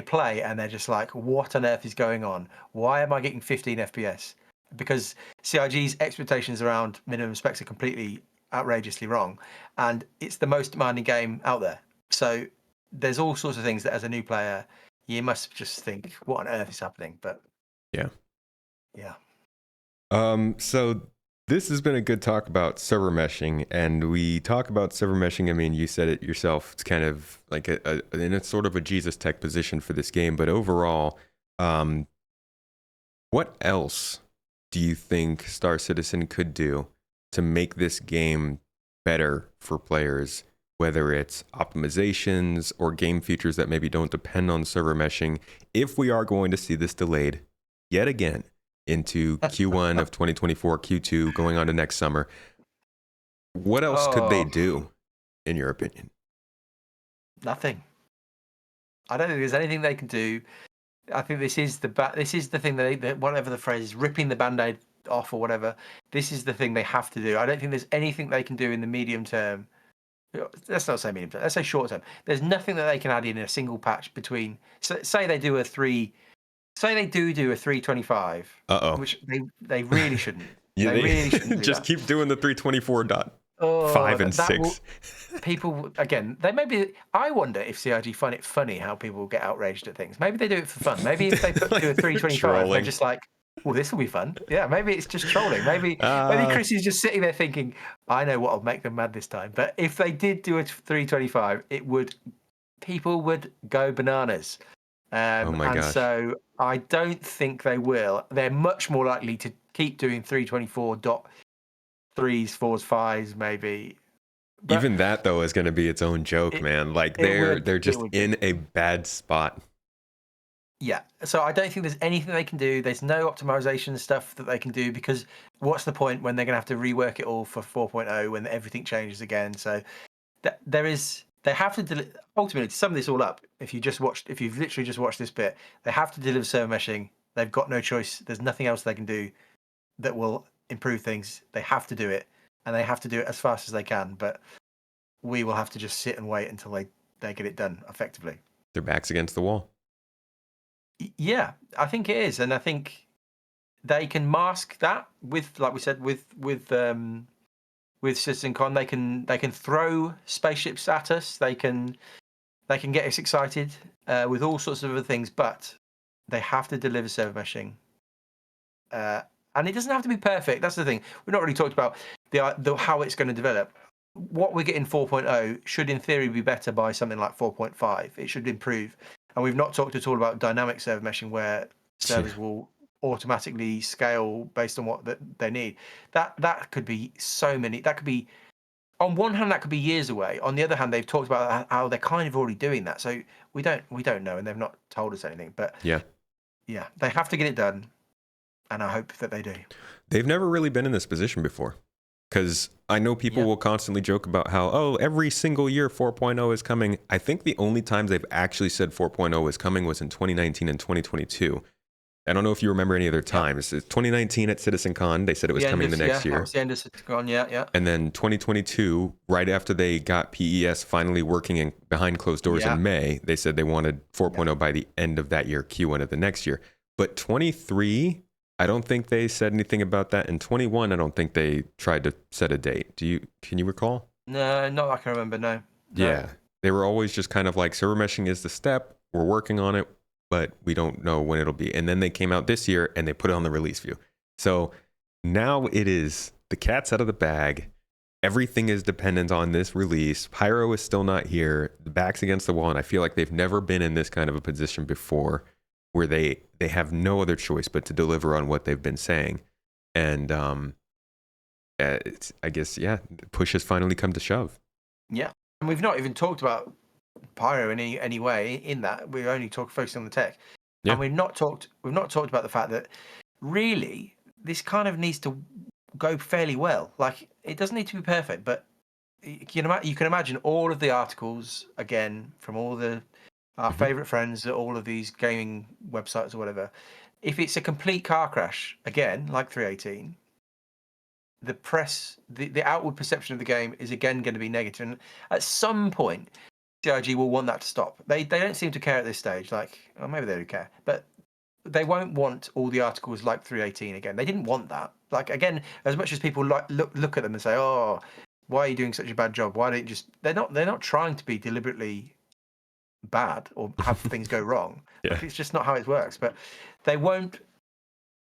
play, and they're just like, what on earth is going on? Why am I getting 15 FPS? Because CIG's expectations around minimum specs are completely outrageously wrong, and it's the most demanding game out there. So there's all sorts of things that, as a new player, you must just think, what on earth is happening? But Yeah. yeah. So this has been a good talk about server meshing, and we talk about server meshing. I mean, you said it yourself. It's kind of like in a sort of a Jesus tech position for this game. But overall, what else do you think Star Citizen could do to make this game better for players? Whether it's optimizations or game features that maybe don't depend on server meshing, if we are going to see this delayed yet again into Q1 of 2024, Q2 going on to next summer, what else could they Oh, do, in your opinion? nothing. I don't think there's anything they can do. I think this is the thing that whatever the phrase is, ripping the band-aid off or whatever. This is the thing they have to do. I don't think there's anything they can do in the medium term. Let's not say medium term. Let's say short term. There's nothing that they can add in a single patch between. Say they do a three. Say they do a 325, Uh-oh. which they really shouldn't. Yeah, They really shouldn't do just that. keep doing the 324.5 Oh, and that will 6. people again. They maybe. I wonder if CIG find it funny how people get outraged at things. Maybe they do it for fun. Maybe if they Like do a they're 325, they're trolling. just like, "Well, this will be fun." Yeah, maybe it's just trolling. Maybe Uh, Chris is just sitting there thinking, "I know what'll make them mad this time." But if they did do a 325, people would go bananas. oh my And gosh. so I don't think they will. They're much more likely to keep doing 324.3s, 4s, 5s, maybe. But Even that though is going to be its own joke, it man. Like it they're it just would be. in a bad spot. Yeah. So I don't think there's anything they can do. There's no optimization stuff that they can do, because what's the point when they're going to have to rework it all for 4.0 when everything changes again? So they have to ultimately, to sum this all up, if you've literally just watched this bit, they have to deliver server meshing. They've got no choice. There's nothing else they can do that will improve things. They have to do it, and they have to do it as fast as they can. But we will have to just sit and wait until they get it done effectively. Their backs against the wall. Yeah, I think it is, and I think they can mask that with, like we said, with CitizenCon. They can throw spaceships at us. They can get us excited with all sorts of other things, but they have to deliver server meshing. And it doesn't have to be perfect. That's the thing. We've not really talked about the how it's going to develop. What we get in 4.0 should, in theory, be better by something like 4.5. It should improve. And we've not talked at all about dynamic server meshing, where servers will automatically scale based on what they need. That could be so many. That could be, on one hand, that could be years away. On the other hand, they've talked about how they're kind of already doing that. So we don't know, and they've not told us anything. But Yeah. yeah, they have to get it done, and I hope that they do. They've never really been in this position before. Because I know people will constantly joke about how, oh, every single year 4.0 is coming. I think the only times they've actually said 4.0 is coming was in 2019 and 2022. I don't know if you remember any other times. 2019 at CitizenCon, they said it was coming the next year. That was the end of CitizenCon, yeah. And then 2022, right after they got PES finally working behind closed doors in May, they said they wanted 4.0 by the end of that year, Q1 of the next year. But 23, I don't think they said anything about that. And 21, I don't think they tried to set a date. Can you recall? No, not that I can remember, no. Yeah. They were always just kind of like, server meshing is the step. We're working on it, but we don't know when it'll be. And then they came out this year and they put it on the release view. So now it is, the cat's out of the bag. Everything is dependent on this release. Pyro is still not here. The back's against the wall. And I feel like they've never been in this kind of a position before, where they have no other choice but to deliver on what they've been saying. And I guess, push has finally come to shove. Yeah. And we've not even talked about Pyro in any way in that. We're only focusing on the tech. Yeah. And we've not talked about the fact that really this kind of needs to go fairly well. Like, it doesn't need to be perfect, but you can imagine all of the articles again from all the our Mhm. favorite friends at all of these gaming websites or whatever. If it's a complete car crash again, like 318, the press, the outward perception of the game is again going to be negative. And at some point, CIG will want that to stop. They don't seem to care at this stage. Like, or maybe they do care, but they won't want all the articles like 318 again. They didn't want that. Like again, as much as people look at them and say, "Oh, why are you doing such a bad job? Why don't you just?" They're not trying to be deliberately bad or have things go wrong. Yeah. Like it's just not how it works. But they won't.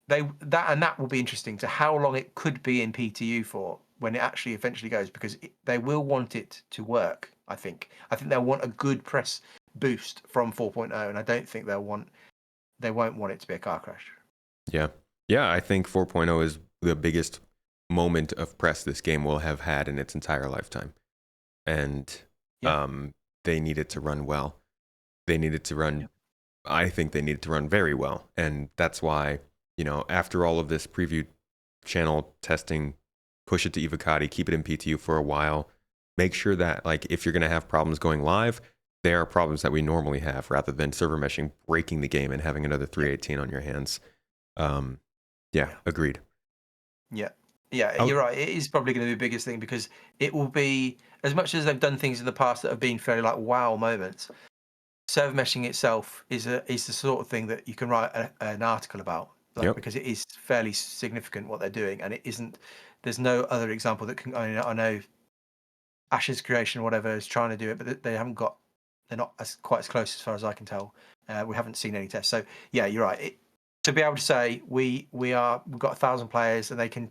That will be interesting to how long it could be in PTU for when it actually eventually goes, because they will want it to work. I think they'll want a good press boost from 4.0, and I don't think they won't want it to be a car crash. Yeah. Yeah, I think 4.0 is the biggest moment of press this game will have had in its entire lifetime. And Yeah. they need it to run well. They need it to run, Yeah. I think they need it to run very well. And that's why, after all of this preview channel testing, push it to Evocati, keep it in PTU for a while. Make sure that, like, if you're going to have problems going live, they are problems that we normally have rather than server meshing, breaking the game and having another 318 on your hands. Yeah, agreed. Yeah. Yeah, Out, you're right. It is probably going to be the biggest thing because it will be, as much as they've done things in the past that have been fairly like wow moments. Server meshing itself is the sort of thing that you can write an article about, like, yep. because it is fairly significant what they're doing, and it isn't. There's no other example that can. I know Ash's creation, or whatever, is trying to do it, but they haven't got. They're not quite as close as far as I can tell. We haven't seen any tests, so yeah, you're right. To be able to say we've got 1,000 players and they can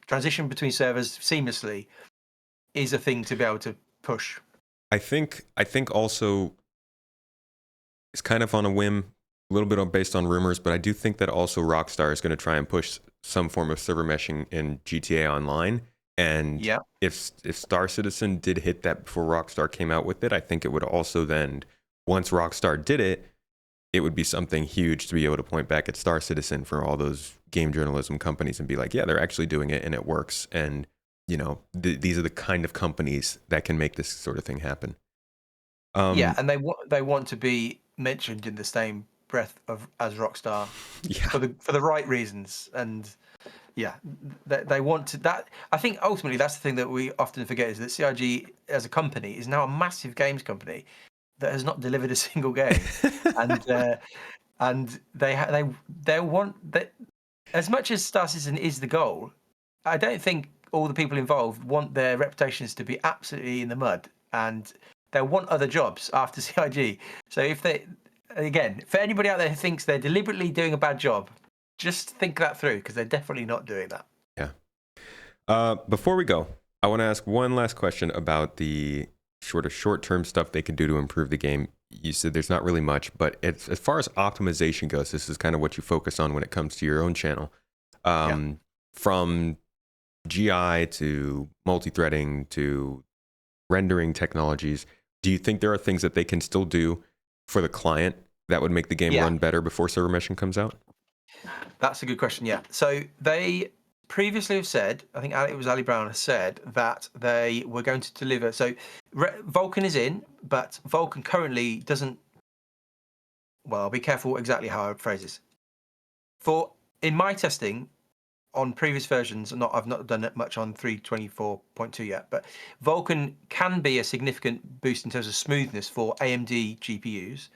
transition between servers seamlessly is a thing to be able to push. I think also it's kind of on a whim, a little bit based on rumors, but I do think that also Rockstar is going to try and push some form of server meshing in GTA Online. And Yeah, if Star Citizen did hit that before Rockstar came out with it, I think it would also then, once Rockstar did it, it would be something huge to be able to point back at Star Citizen for all those game journalism companies and be like, yeah, they're actually doing it and it works. And, these are the kind of companies that can make this sort of thing happen. yeah, Um, and they want to be mentioned in the same breath of as Rockstar yeah, for the right reasons, and yeah, they want to. That I think ultimately that's the thing that we often forget is that CIG as a company is now a massive games company that has not delivered a single game, and they want that as much as Star Citizen is the goal. I don't think all the people involved want their reputations to be absolutely in the mud, and they'll want other jobs after CIG. So if they, again, for anybody out there who thinks they're deliberately doing a bad job, just think that through because they're definitely not doing that. yeah. Before we go, I want to ask one last question about the sort of short-term stuff they can do to improve the game. You said there's not really much, but as far as optimization goes, this is kind of what you focus on when it comes to your own channel. Yeah. From GI to multi-threading to rendering technologies, do you think there are things that they can still do for the client that would make the game Yeah, run better before server meshing comes out? that's a good question. Yeah. So they previously have said, I think it was Ali Brown has said that they were going to deliver. So Vulkan is in, but Vulkan currently doesn't. Well, I'll be careful exactly how I phrase this. For in my testing on previous versions, I've not done it much on 324.2 yet, but Vulkan can be a significant boost in terms of smoothness for AMD GPUs.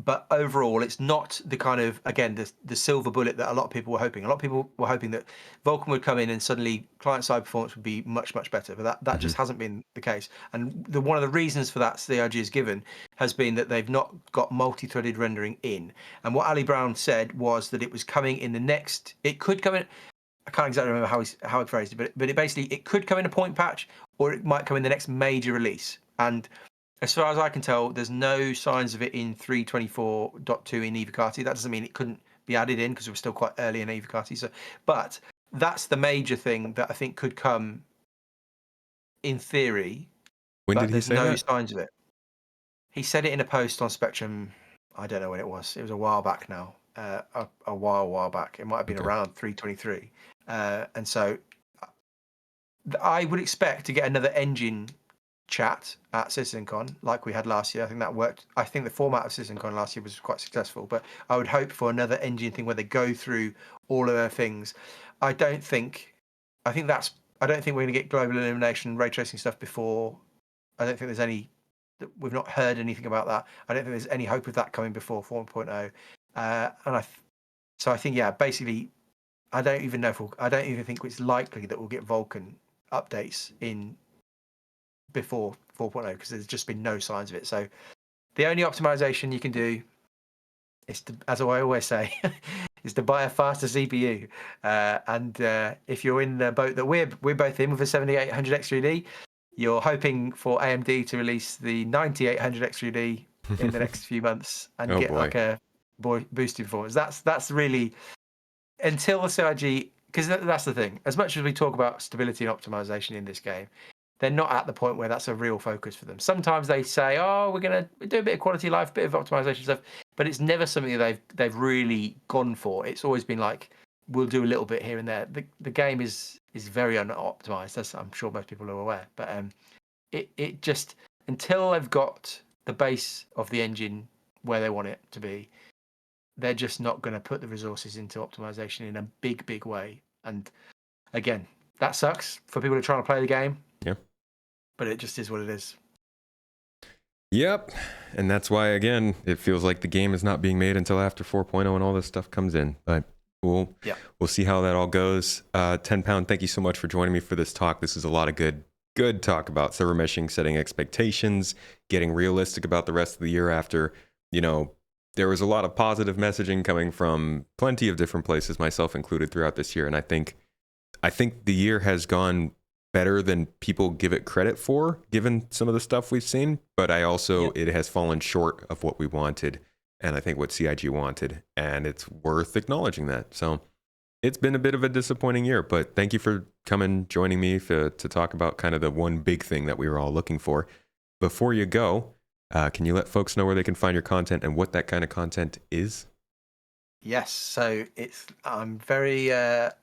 But overall, it's not the kind of, again, the silver bullet that a lot of people were hoping. A lot of people were hoping that Vulkan would come in and suddenly client-side performance would be much, much better. But that Hmm. just hasn't been the case. And one of the reasons for that CIG is given has been that they've not got multi-threaded rendering in. And what Ali Brown said was that it was coming in the next. It could come in. I can't exactly remember how he phrased it, but it could come in a point patch, or it might come in the next major release. And as far as I can tell, there's no signs of it in 324.2 in Evocati. That doesn't mean it couldn't be added in because we're still quite early in Evocati. So, but that's the major thing that I think could come in theory, When did but he there's say no that? signs of it. He said it in a post on Spectrum. I don't know when it was. It was a while back now. A while back. It might have been Okay. around 323. And so I would expect to get another engine chat at CitizenCon like we had last year. I think that worked. I think the format of CitizenCon last year was quite successful, but I would hope for another engine thing where they go through all of their things. I don't think we're going to get global illumination ray tracing stuff before. I don't think there's any. We've not heard anything about that. I don't think there's any hope of that coming before 4.0. So I think, yeah, basically, I don't even think it's likely that we'll get Vulkan updates in before 4.0 because there's just been no signs of it. So the only optimization you can do is to, as I always say, is to buy a faster CPU. And if you're in the boat that we're both in with a 7800 X3D, you're hoping for AMD to release the 9800 X3D in the next few months and get like a boosted performance. That's really until the CIG, because that's the thing. As much as we talk about stability and optimization in this game, they're not at the point where that's a real focus for them. Sometimes they say, "Oh, we're going to do a bit of quality of life, bit of optimization stuff," but it's never something that they've really gone for. It's always been like, "We'll do a little bit here and there." The game is very unoptimized, as I'm sure most people are aware. But it just, until they've got the base of the engine where they want it to be, they're just not going to put the resources into optimization in a big way. And again, that sucks for people who are trying to play the game. Yeah. But it just is what it is. Yep. And that's why, again, it feels like the game is not being made until after 4.0 and all this stuff comes in. But we'll see how that all goes. 10 Pound, thank you so much for joining me for this talk. This is a lot of good talk about server meshing, setting expectations, getting realistic about the rest of the year after, there was a lot of positive messaging coming from plenty of different places, myself included, throughout this year. And I think the year has gone better than people give it credit for, given some of the stuff we've seen. But I also, it has fallen short of what we wanted, and I think what CIG wanted. And it's worth acknowledging that. So it's been a bit of a disappointing year, but thank you for joining me to talk about kind of the one big thing that we were all looking for. Before you go, can you let folks know where they can find your content and what that kind of content is? Yes, so I'm very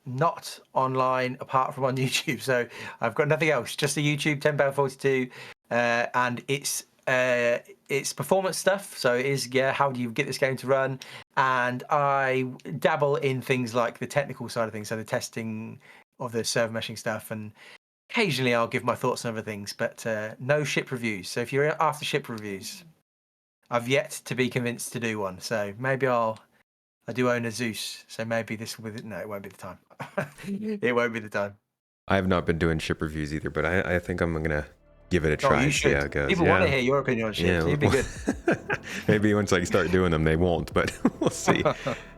not online apart from on YouTube. So I've got nothing else, just a YouTube, TenPoundFortyTwo, and it's performance stuff. So it is, how do you get this game to run? And I dabble in things like the technical side of things, so the testing of the server meshing stuff, and occasionally I'll give my thoughts on other things, but no ship reviews. So if you're after ship reviews, I've yet to be convinced to do one. So maybe I do own a Zeus, so maybe this will be... No, it won't be the time. It won't be the time. I have not been doing ship reviews either, but I think I'm going to give it a try and see how it goes. People want to hear your opinion on ships. Yeah, you'd be good. Maybe once I start doing them, they won't, but we'll see.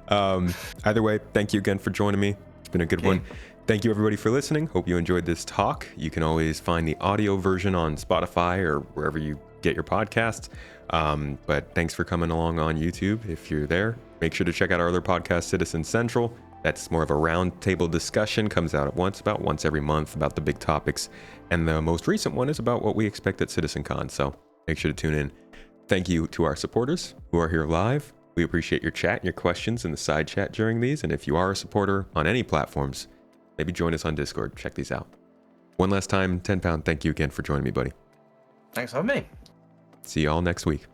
Either way, thank you again for joining me. It's been a good one. Thank you, everybody, for listening. Hope you enjoyed this talk. You can always find the audio version on Spotify or wherever you get your podcasts. But thanks for coming along on YouTube. If you're there, make sure to check out our other podcast, Citizen Central. That's more of a roundtable discussion, comes out about once every month about the big topics. And the most recent one is about what we expect at CitizenCon. So make sure to tune in. Thank you to our supporters who are here live. We appreciate your chat and your questions in the side chat during these. And if you are a supporter on any platforms, maybe join us on Discord. Check these out. One last time, 10 Pound, thank you again for joining me, buddy. Thanks for having me. See you all next week.